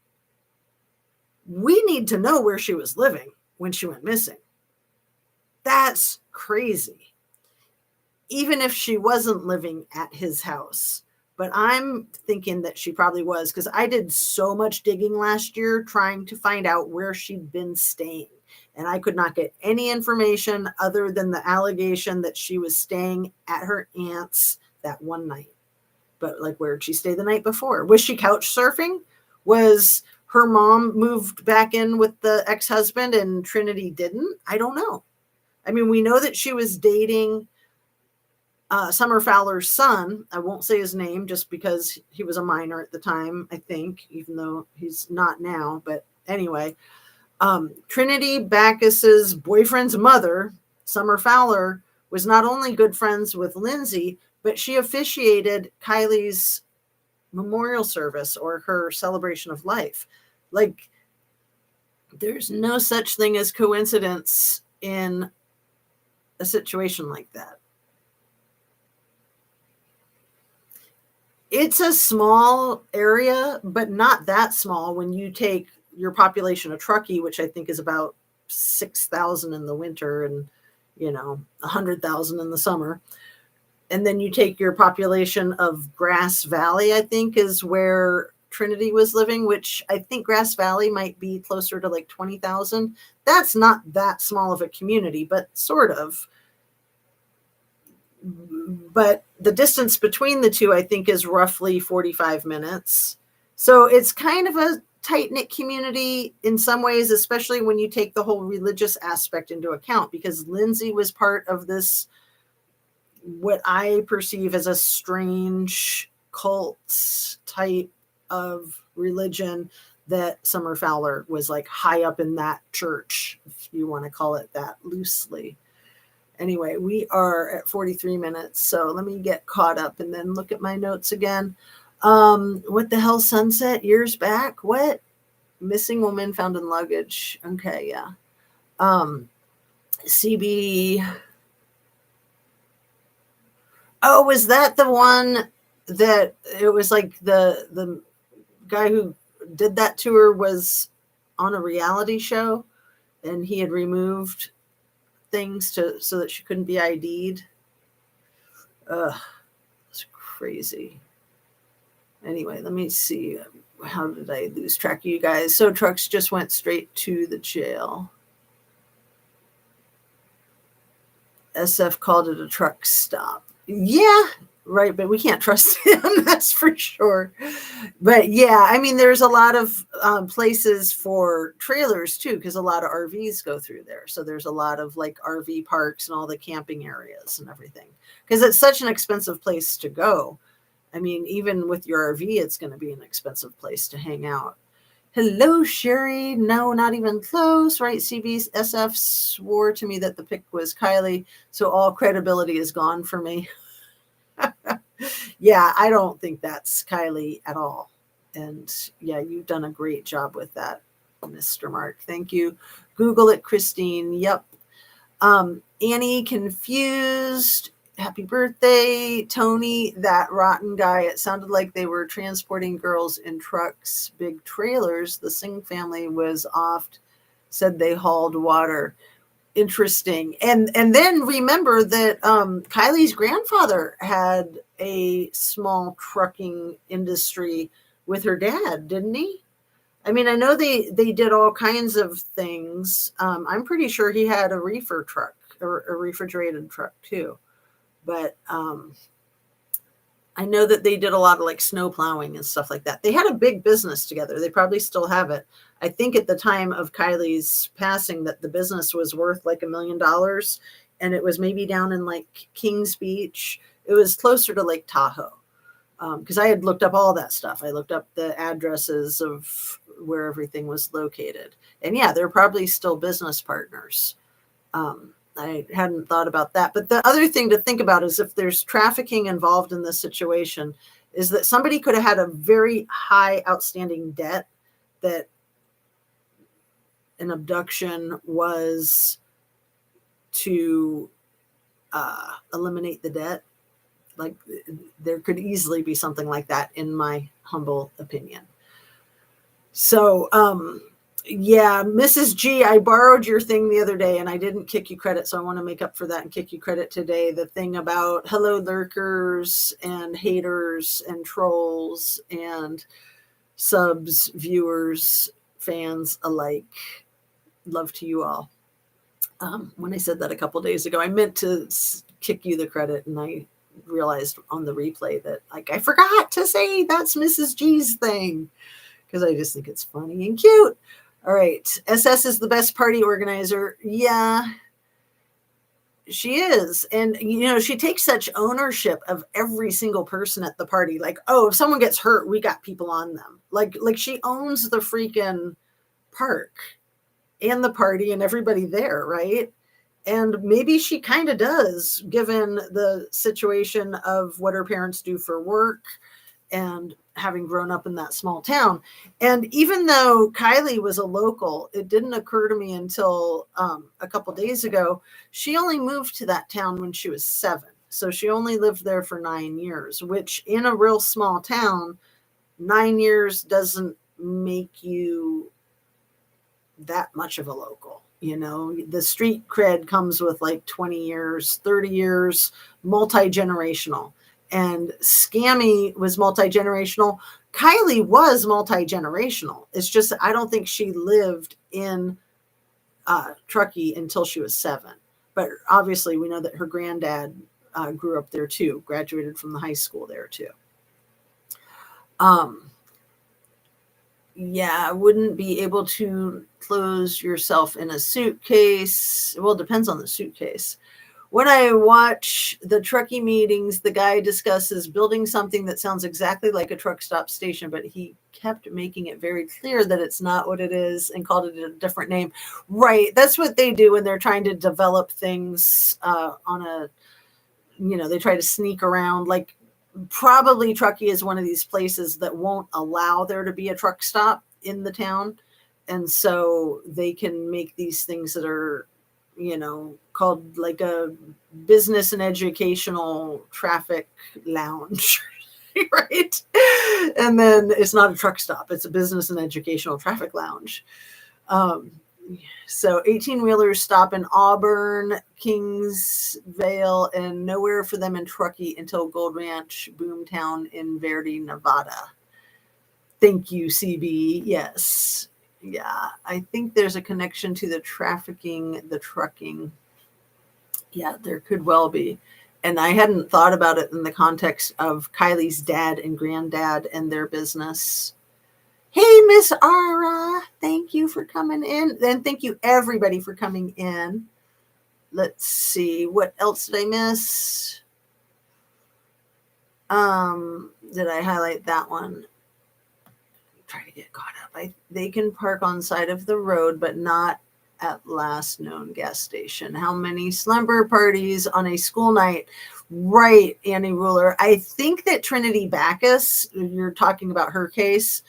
we need to know where she was living when she went missing. That's crazy. Even if she wasn't living at his house. But I'm thinking that she probably was, because I did so much digging last year trying to find out where she'd been staying. And I could not get any information other than the allegation that she was staying at her aunt's that one night. But where did she stay the night before? Was she couch surfing? Was her mom moved back in with the ex-husband and Trinity didn't? I don't know. I mean, we know that she was dating Summer Fowler's son. I won't say his name just because he was a minor at the time, I think, even though he's not now. But anyway, Trinity Backus's boyfriend's mother, Summer Fowler, was not only good friends with Lindsay, but she officiated Kylie's memorial service, or her celebration of life. There's no such thing as coincidence in a situation like that. It's a small area, but not that small when you take your population of Truckee, which I think is about 6,000 in the winter and 100,000 in the summer. And then you take your population of Grass Valley, I think is where Trinity was living, which I think Grass Valley might be closer to 20,000. That's not that small of a community, but sort of. But the distance between the two, I think, is roughly 45 minutes. So it's kind of a tight-knit community in some ways, especially when you take the whole religious aspect into account, because Lindsay was part of this, what I perceive as a strange cult type of religion, that Summer Fowler was high up in that church, if you want to call it that loosely. Anyway, we are at 43 minutes, so let me get caught up and then look at my notes again. What the hell, Sunset? Years back? What? Missing woman found in luggage. Okay, yeah. CB. Oh, was that the one that it was the guy who did that to her was on a reality show, and he had removed things so that she couldn't be ID'd. It's crazy. Anyway, let me see. how did I lose track of you guys? So trucks just went straight to the jail. SF called it a truck stop. Yeah, right, but we can't trust him, that's for sure. But yeah, I mean, there's a lot of places for trailers too, because a lot of RVs go through there. So there's a lot of like RV parks and all the camping areas and everything, because it's such an expensive place to go. I mean, even with your RV, it's going to be an expensive place to hang out. Hello, Sherry. No, not even close, right? CBSF swore to me that the pick was Kylie, so all credibility is gone for me. Yeah, I don't think that's Kylie at all. And yeah, you've done a great job with that, Mr. Mark. Thank you. Google it, Christine. Yep. Annie confused. Happy birthday, Tony. That rotten guy. It sounded like they were transporting girls in trucks, big trailers. The Singh family was oft, said they hauled water. Interesting. And then remember that Kylie's grandfather had a small trucking industry with her dad, didn't he? I mean, I know they did all kinds of things. I'm pretty sure he had a reefer truck or a refrigerated truck too. But I know that they did a lot of like snow plowing and stuff like that. They had a big business together. They probably still have it. I think at the time of Kylie's passing that the business was worth like $1 million, and it was maybe down in like Kings Beach. It was closer to Lake Tahoe. Because I had looked up all that stuff. I looked up the addresses of where everything was located. And yeah, they're probably still business partners. I hadn't thought about that. But the other thing to think about is if there's trafficking involved in this situation, is that somebody could have had a very high outstanding debt that an abduction was to eliminate the debt. Like there could easily be something like that, in my humble opinion. So, yeah, Mrs. G, I borrowed your thing the other day and I didn't kick you credit. So I want to make up for that and kick you credit today. The thing about hello lurkers and haters and trolls and subs, viewers, fans alike. Love to you all. When I said that a couple days ago, I meant to kick you the credit, and I realized on the replay that like I forgot to say that's Mrs. G's thing, because I just think it's funny and cute. All right, SS is the best party organizer. Yeah, she is. And you know, she takes such ownership of every single person at the party. Like, oh, if someone gets hurt, we got people on them. Like she owns the freaking park and the party and everybody there, right? And maybe she kind of does, given the situation of what her parents do for work and having grown up in that small town. And even though Kylie was a local, it didn't occur to me until a couple days ago, she only moved to that town when she was 7. So she only lived there for 9 years, which in a real small town, 9 years doesn't make you that much of a local. You know, the street cred comes with like 20 years, 30 years, multi-generational. And Scammy was multi-generational. Kylie was multi-generational. It's just, I don't think she lived in Truckee until she was 7. But obviously we know that her granddad grew up there too, graduated from the high school there too. Yeah, I wouldn't be able to close yourself in a suitcase. Well, it depends on the suitcase. When I watch the Truckee meetings, the guy discusses building something that sounds exactly like a truck stop station, but he kept making it very clear that it's not what it is and called it a different name. Right. That's what they do when they're trying to develop things on a, you know, they try to sneak around. Like, probably Truckee is one of these places that won't allow there to be a truck stop in the town. And so they can make these things that are, you know, called like a business and educational traffic lounge, right? And then it's not a truck stop. It's a business and educational traffic lounge. So 18-wheelers stop in Auburn, Kingsvale, and nowhere for them in Truckee until Gold Ranch, Boomtown in Verde, Nevada. Thank you, CB. Yes. Yeah. I think there's a connection to the trafficking, the trucking. Yeah, there could well be. And I hadn't thought about it in the context of Kylie's dad and granddad and their business. Hey, Miss Ara, thank you for coming in. And thank you, everybody, for coming in. Let's see. What else did I miss? Did I highlight that one? Try to get caught up. They can park on side of the road, but not at last known gas station. How many slumber parties on a school night? Right, Annie Ruler. I think that Trinity Backus, you're talking about her case.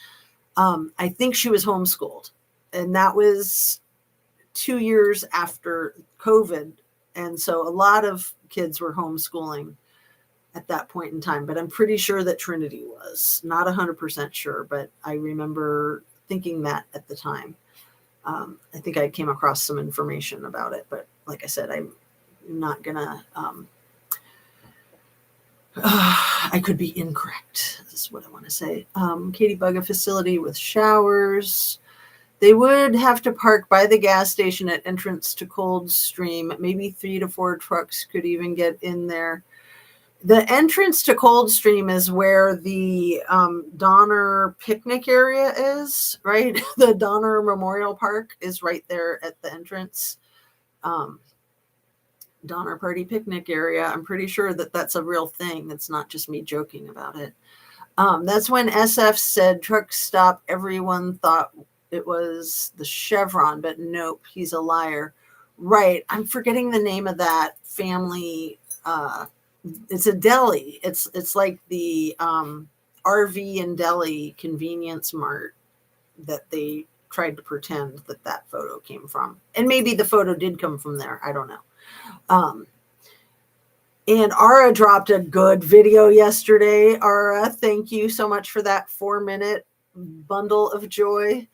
I think she was homeschooled, and that was 2 years after COVID. And so a lot of kids were homeschooling at that point in time, but I'm pretty sure that Trinity was. Not 100% sure, but I remember thinking that at the time. I think I came across some information about it, but like I said, I'm not gonna, I could be incorrect. This is what I want to say. Katie Bug, a facility with showers. They would have to park by the gas station at entrance to Coldstream. Maybe 3 to 4 trucks could even get in there. The entrance to Coldstream is where the Donner picnic area is, right? The Donner Memorial Park is right there at the entrance. Donner Party picnic area. I'm pretty sure that that's a real thing. It's not just me joking about it. That's when SF said truck stop. Everyone thought it was the Chevron, but nope, he's a liar. Right. I'm forgetting the name of that family. It's a deli. It's like the RV and deli convenience mart that they tried to pretend that photo came from. And maybe the photo did come from there. I don't know. And Ara dropped a good video yesterday. Ara, thank you so much for that 4-minute bundle of joy.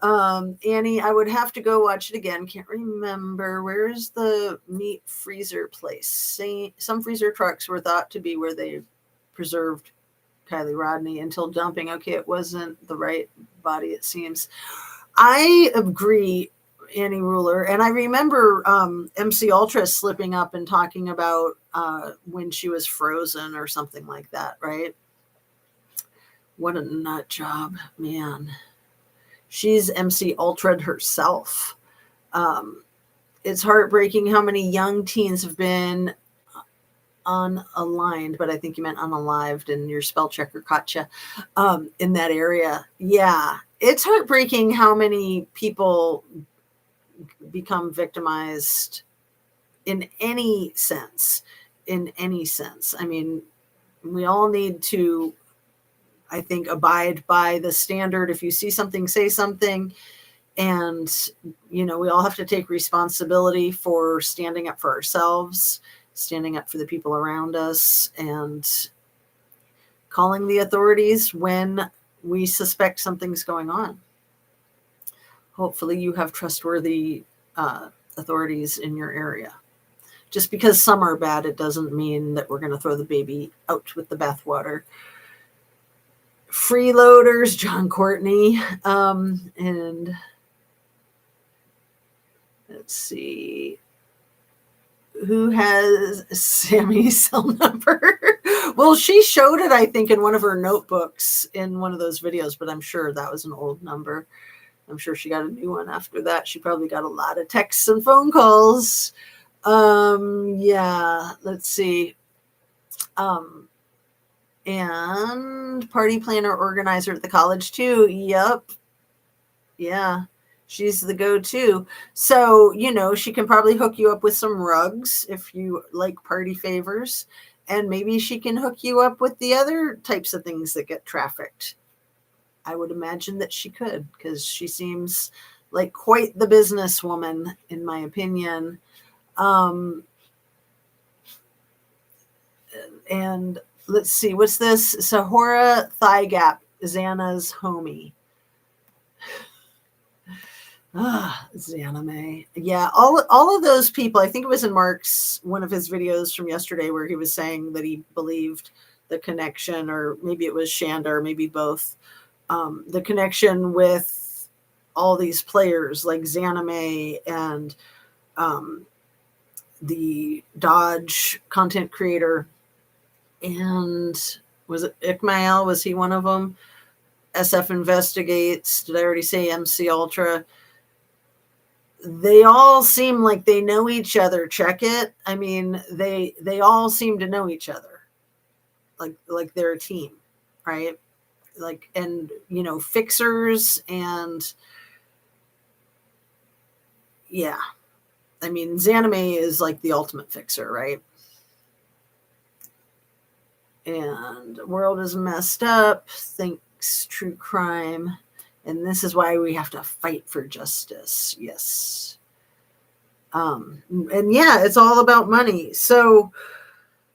Annie, I would have to go watch it again. Can't remember. Where's the meat freezer place? Some freezer trucks were thought to be where they preserved Kylie Rodney until dumping. Okay, it wasn't the right body, it seems. I agree, Annie Ruler. And I remember MC Ultra slipping up and talking about when she was frozen or something like that, right? What a nut job, man. She's MC Ultra'd herself. It's heartbreaking how many young teens have been unaligned, but I think you meant unalived, and your spell checker caught you in that area. Yeah, it's heartbreaking how many people become victimized in any sense. I mean, we all need to, I think, abide by the standard. If you see something, say something. And, we all have to take responsibility for standing up for ourselves, standing up for the people around us, and calling the authorities when we suspect something's going on. Hopefully you have trustworthy authorities in your area. Just because some are bad, it doesn't mean that we're going to throw the baby out with the bathwater. Freeloaders, John Courtney, and let's see, who has Sammy's cell number? Well, she showed it, I think, in one of her notebooks in one of those videos, but I'm sure that was an old number. I'm sure she got a new one after that. She probably got a lot of texts and phone calls. Yeah, let's see. And party planner organizer at the college too. Yep. Yeah. She's the go-to. So, she can probably hook you up with some rugs if you like party favors. And maybe she can hook you up with the other types of things that get trafficked. I would imagine that she could, because she seems like quite the businesswoman, in my opinion. And let's see, what's this? Sahora Thigh Gap, Xana's homie. Xana May. Yeah, all of those people. I think it was in Mark's, one of his videos from yesterday, where he was saying that he believed the connection, or maybe it was Shanda, or maybe both. the connection with all these players like Zanime and the Dodge content creator. And was it Ikmael? Was he one of them? SF Investigates. Did I already say MC Ultra? They all seem like they know each other. Check it. I mean, they all seem to know each other. Like they're a team, right? Like, and you know, fixers and yeah. I mean, Zanime is like the ultimate fixer, right? And the world is messed up. Thanks, true crime. And this is why we have to fight for justice. Yes. And yeah, it's all about money. So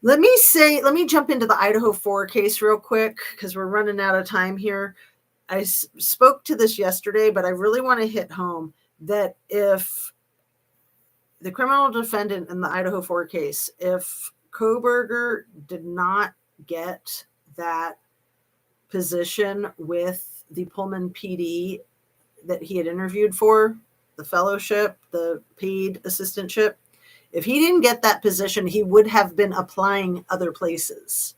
let me jump into the Idaho 4 case real quick because we're running out of time here. I spoke to this yesterday, but I really want to hit home that if the criminal defendant in the Idaho 4 case, if Kohberger did not get that position with the Pullman PD that he had interviewed for, the fellowship, the paid assistantship, if he didn't get that position, he would have been applying other places.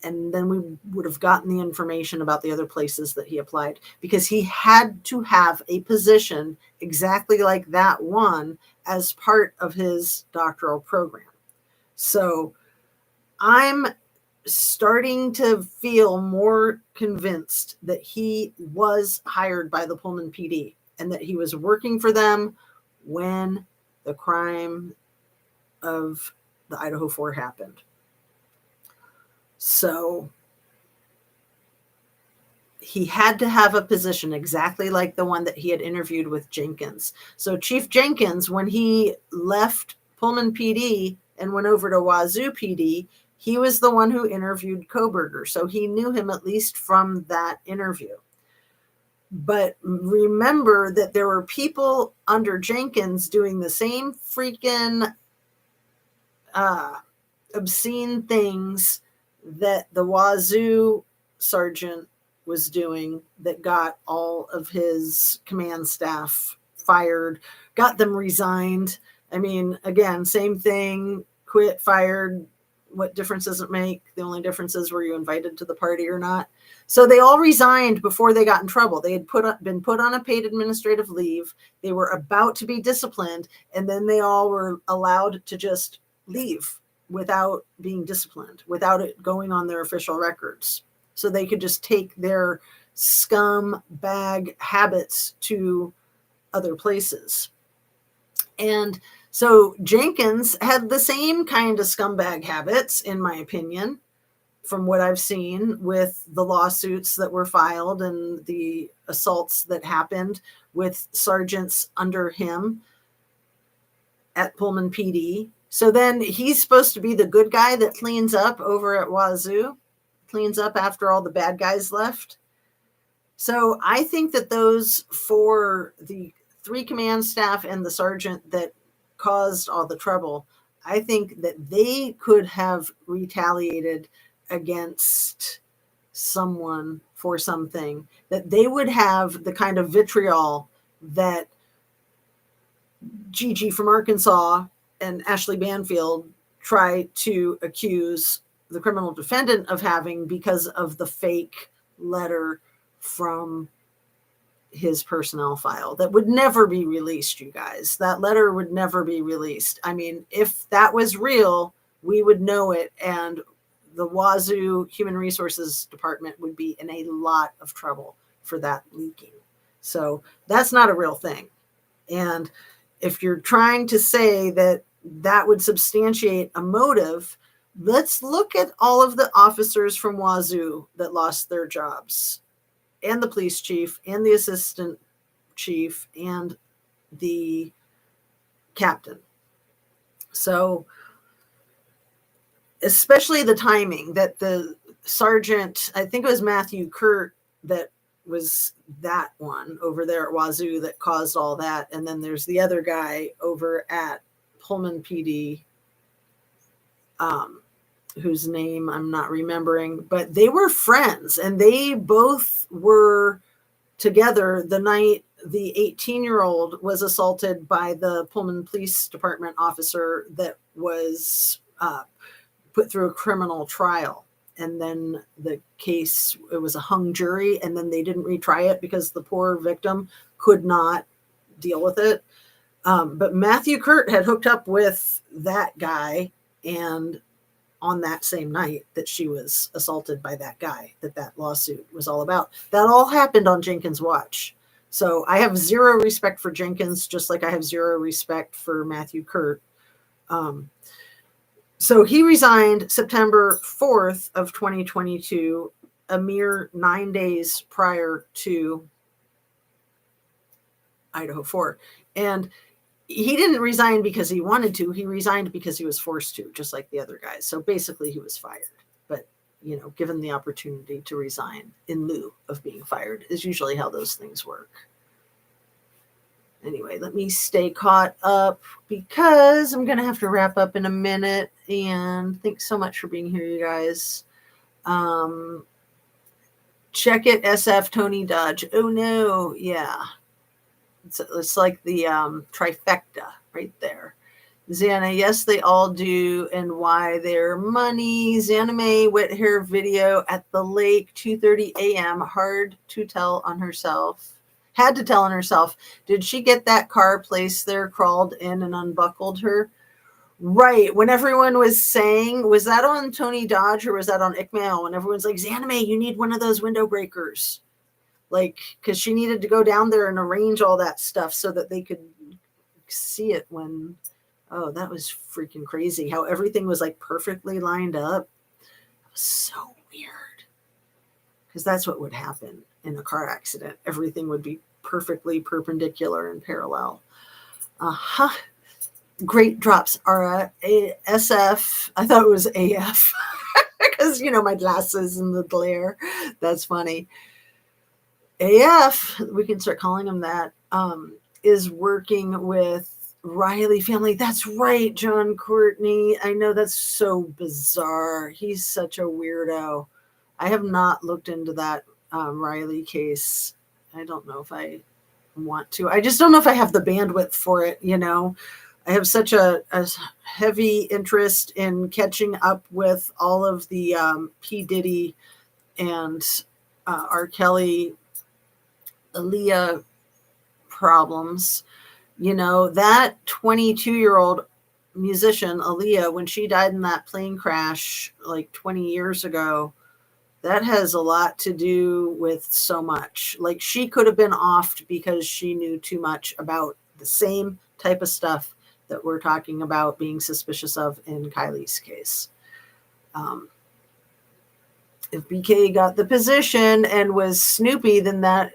And then we would have gotten the information about the other places that he applied because he had to have a position exactly like that one as part of his doctoral program. So I'm starting to feel more convinced that he was hired by the Pullman PD and that he was working for them when the crime of the Idaho 4 happened. So he had to have a position exactly like the one that he had interviewed with Jenkins. So Chief Jenkins, when he left Pullman PD and went over to Wazoo PD, he was the one who interviewed Kohberger. So he knew him at least from that interview. But remember that there were people under Jenkins doing the same freaking obscene things that the Wazoo sergeant was doing that got all of his command staff fired, got them resigned. I mean, again, same thing, quit, fired. What difference does it make? The only difference is were you invited to the party or not? So they all resigned before they got in trouble. They had been put on a paid administrative leave. They were about to be disciplined, and then they all were allowed to just leave without being disciplined, without it going on their official records. So they could just take their scumbag habits to other places. And so Jenkins had the same kind of scumbag habits, in my opinion, from what I've seen with the lawsuits that were filed and the assaults that happened with sergeants under him at Pullman PD. So then he's supposed to be the good guy that cleans up over at Wazoo, cleans up after all the bad guys left. So I think that those four, the 3 command staff and the sergeant that caused all the trouble, I think that they could have retaliated against someone for something, that they would have the kind of vitriol that Gigi from Arkansas and Ashley Banfield try to accuse the criminal defendant of having because of the fake letter from his personnel file that would never be released, you guys. That letter would never be released. I mean, if that was real, we would know it, and the Wazoo Human Resources Department would be in a lot of trouble for that leaking. So that's not a real thing. And if you're trying to say that that would substantiate a motive, let's look at all of the officers from Wazoo that lost their jobs, and the police chief, and the assistant chief, and the captain. So especially the timing that the sergeant, I think it was Matthew Kurt that was that one over there at Wazoo that caused all that. And then there's the other guy over at Pullman PD. whose name I'm not remembering, but they were friends, and they both were together the night the 18-year-old was assaulted by the Pullman Police Department officer that was put through a criminal trial. And then the case, it was a hung jury, and then they didn't retry it because the poor victim could not deal with it. But Matthew Kurt had hooked up with that guy, and on that same night that she was assaulted by that guy, that lawsuit was all about. That all happened on Jenkins' watch. So I have zero respect for Jenkins, just like I have zero respect for Matthew Kurt. So he resigned September 4th of 2022, a mere 9 days prior to Idaho 4. And he didn't resign because he wanted to. He resigned because he was forced to, just like the other guys. So basically he was fired. But, given the opportunity to resign in lieu of being fired is usually how those things work. Anyway, let me stay caught up because I'm going to have to wrap up in a minute. And thanks so much for being here, you guys. Check it, SF Tony Dodge. Oh, no. Yeah. It's like the trifecta right there. Xana, yes, they all do. And why their money. Xana May, wet hair video at the lake, 2:30 a.m. Hard to tell on herself. Had to tell on herself. Did she get that car placed there, crawled in and unbuckled her? Right. When everyone was saying, was that on Tony Dodge or was that on Ickmail? When everyone's like, Xana May, you need one of those window breakers. Like, because she needed to go down there and arrange all that stuff so that they could see it when, oh, that was freaking crazy. How everything was like perfectly lined up. It was so weird. Because that's what would happen in a car accident. Everything would be perfectly perpendicular and parallel. Great drops, Ara. SF. I thought it was AF. Because, my glasses and the glare. That's funny. AF, we can start calling him that, is working with Riley family. That's right, John Courtney. I know, that's so bizarre. He's such a weirdo. I have not looked into that Riley case. I don't know if I want to. I just don't know if I have the bandwidth for it, I have such a heavy interest in catching up with all of the P. Diddy and R. Kelly, Aaliyah problems. That 22-year-old musician, Aaliyah, when she died in that plane crash like 20 years ago, that has a lot to do with so much. Like, she could have been offed because she knew too much about the same type of stuff that we're talking about being suspicious of in Kylie's case. If BK got the position and was Snoopy, then that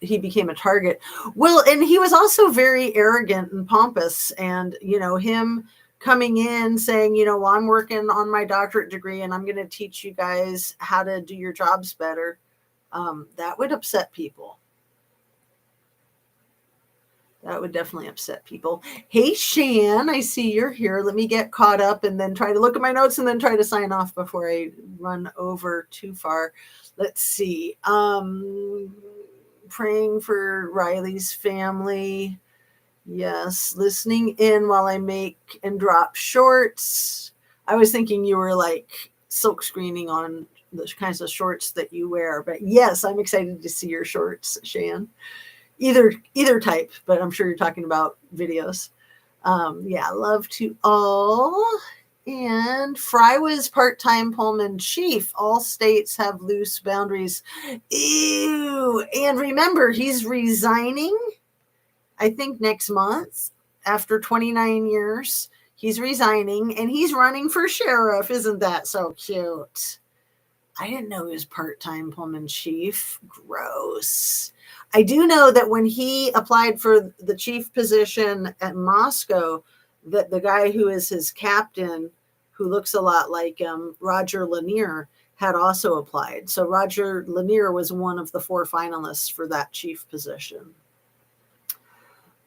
he became a target. Well, and he was also very arrogant and pompous, and him coming in saying, well, I'm working on my doctorate degree and I'm going to teach you guys how to do your jobs better. That would upset people. That would definitely upset people. Hey, Shan, I see you're here. Let me get caught up and then try to look at my notes and then try to sign off before I run over too far. Let's see. Praying for Riley's family. Yes. Listening in while I make and drop shorts. I was thinking you were like silk screening on the kinds of shorts that you wear, but yes, I'm excited to see your shorts, Shan. Either type, but I'm sure you're talking about videos. Yeah, love to all. And Fry was part-time Pullman chief. All states have loose boundaries. Ew. And remember, he's resigning, I think, next month after 29 years. He's resigning and he's running for sheriff. Isn't that so cute? I didn't know he was part-time Pullman chief. Gross. I do know that when he applied for the chief position at Moscow, that the guy who is his captain, who looks a lot like Roger Lanier, had also applied. So Roger Lanier was one of the 4 finalists for that chief position.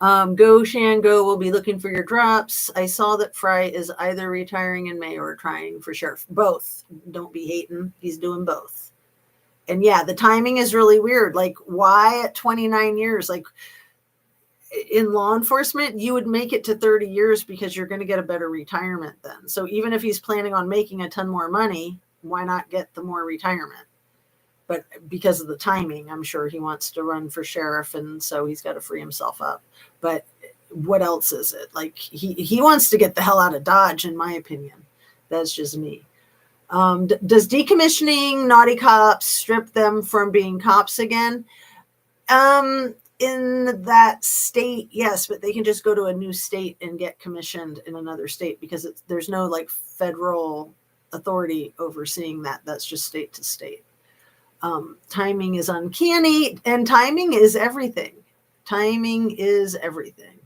Go Shango will be looking for your drops. I saw that Fry is either retiring in May or trying for sheriff. Both. Don't be hating. He's doing both. And yeah, the timing is really weird. Like, why at 29 years? Like, in law enforcement, you would make it to 30 years because you're going to get a better retirement then. So even if he's planning on making a ton more money, why not get the more retirement? But because of the timing, I'm sure he wants to run for sheriff, and so he's got to free himself up. But what else is it? Like, he wants to get the hell out of Dodge, in my opinion. That's just me. Does decommissioning naughty cops strip them from being cops again? In that state, yes, but they can just go to a new state and get commissioned in another state because there's no like federal authority overseeing that. That's just state to state. Timing is uncanny, and timing is everything. Timing is everything.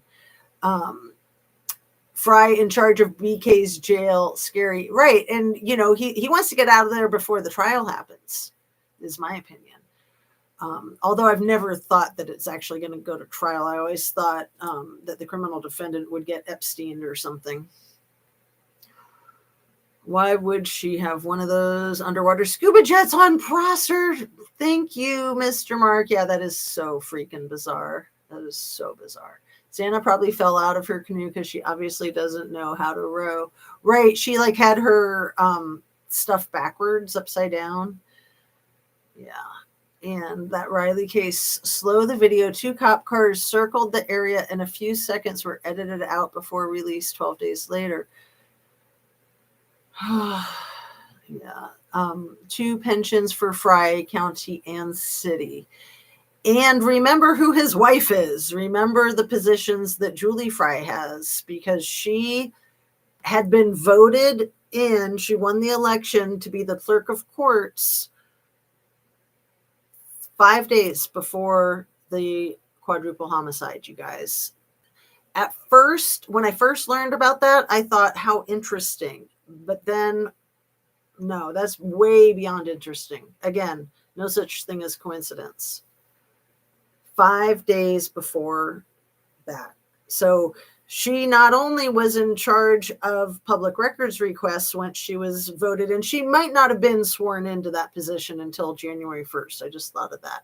Fry in charge of BK's jail, scary. Right. And, you know, he wants to get out of there before the trial happens, is my opinion. Although I've never thought that it's actually going to go to trial. I always thought that the criminal defendant would get Epstein or something. Why would she have one of those underwater scuba jets on Prosser? Thank you, Mr. Mark. Yeah, that is so freaking bizarre. That is so bizarre. Santa probably fell out of her canoe because she obviously doesn't know how to row. Right. She like had her stuff backwards, upside down. Yeah. And that Riley case, slow the video. 2 cop cars circled the area and a few seconds were edited out before release 12 days later. Yeah. 2 pensions for Fry County and city. And remember who his wife is. Remember the positions that Julie Fry has, because she had been voted in. She won the election to be the clerk of courts 5 days before the quadruple homicide, you guys. At first, when I first learned about that, I thought, how interesting. But then, no, that's way beyond interesting. Again, no such thing as coincidence. 5 days before that. So she not only was in charge of public records requests once she was voted in, she might not have been sworn into that position until January 1st. I just thought of that.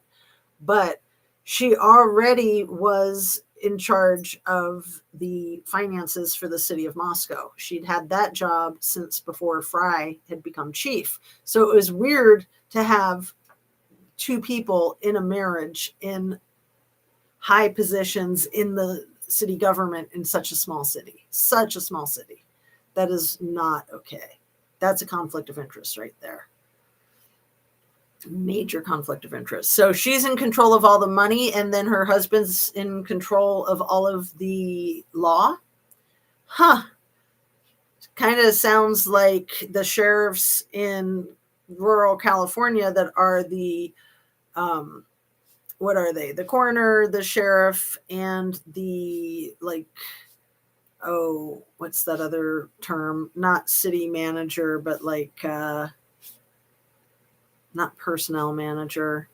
But she already was in charge of the finances for the city of Moscow. She'd had that job since before Fry had become chief. So it was weird to have 2 people in a marriage in high positions in the city government in such a small city. Such a small city. That is not okay. That's a conflict of interest right there. Major conflict of interest. So she's in control of all the money, and then her husband's in control of all of the law. Huh. Kind of sounds like the sheriffs in rural California that are the what are they? The coroner, the sheriff, and the what's that other term? Not city manager, but not personnel manager,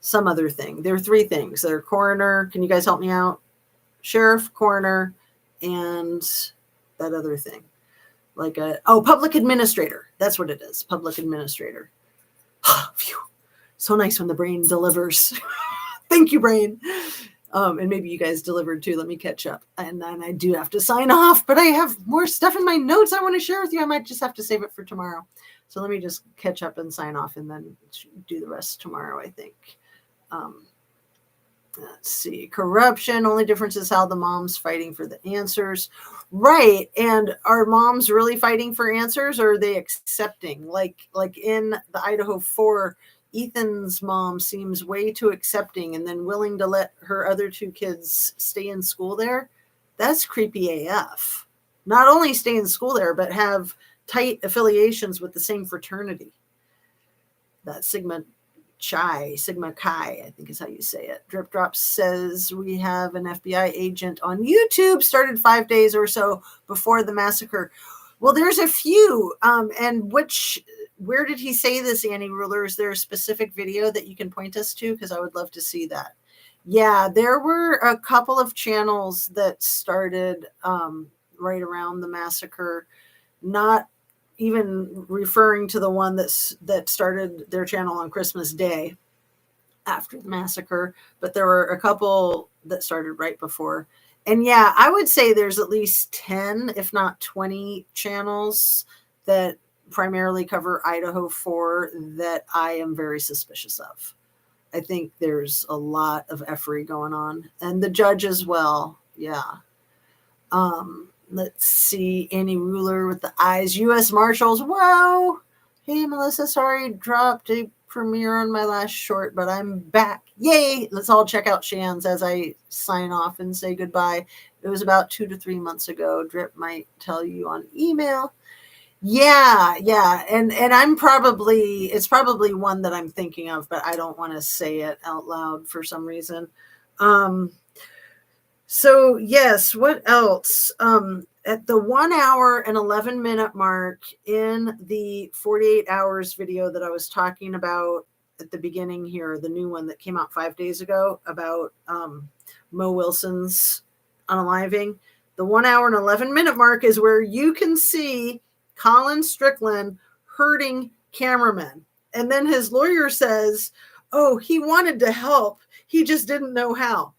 some other thing. There are 3 things. They're coroner. Can you guys help me out? Sheriff, coroner, and that other thing. Public administrator. That's what it is. Public administrator. Phew. So nice when the brain delivers. Thank you, brain. And maybe you guys delivered too. Let me catch up. And then I do have to sign off, but I have more stuff in my notes I want to share with you. I might just have to save it for tomorrow. So let me just catch up and sign off and then do the rest tomorrow, I think. Let's see. Corruption. Only difference is how the mom's fighting for the answers. Right. And are moms really fighting for answers, or are they accepting? Like in the Idaho 4, Ethan's mom seems way too accepting and then willing to let her other 2 kids stay in school there. That's creepy AF. Not only stay in school there, but have tight affiliations with the same fraternity. That Sigma Chi, I think is how you say it. Drip Drop says we have an FBI agent on YouTube, started 5 days or so before the massacre. Well, there's a few. And where did he say this, Annie Ruler? Is there a specific video that you can point us to? Because I would love to see that. Yeah, there were a couple of channels that started right around the massacre, not even referring to the one that started their channel on Christmas Day after the massacre, but there were a couple that started right before. And yeah, I would say there's at least 10, if not 20 channels that primarily cover Idaho 4 that I am very suspicious of. I think there's a lot of effery going on, and the judge as well. Yeah. Let's see. Annie Ruler with the eyes. U.S. Marshals. Whoa. Hey, Melissa. Sorry, dropped a premiere on my last short, but I'm back. Yay. Let's all check out Shan's as I sign off and say goodbye. It was about 2 to 3 months ago. Drip might tell you on email. Yeah, yeah. And it's probably one that I'm thinking of, but I don't want to say it out loud for some reason. Um so yes, what else? At the 1 hour and 11 minute mark in the 48 hours video that I was talking about at the beginning here, the new one that came out 5 days ago about Mo Wilson's unaliving, the 1 hour and 11 minute mark is where you can see Colin Strickland hurting cameramen. And then his lawyer says, oh, he wanted to help. He just didn't know how.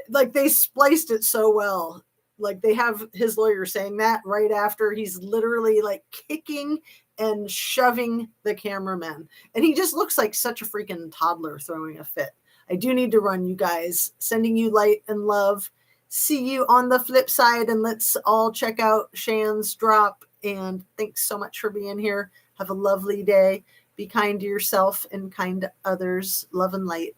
Like they spliced it so well. Like they have his lawyer saying that right after he's literally like kicking and shoving the cameraman. And he just looks like such a freaking toddler throwing a fit. I do need to run, you guys. Sending you light and love. See you on the flip side, and let's all check out Shan's drop. And thanks so much for being here. Have a lovely day. Be kind to yourself and kind to others. Love and light.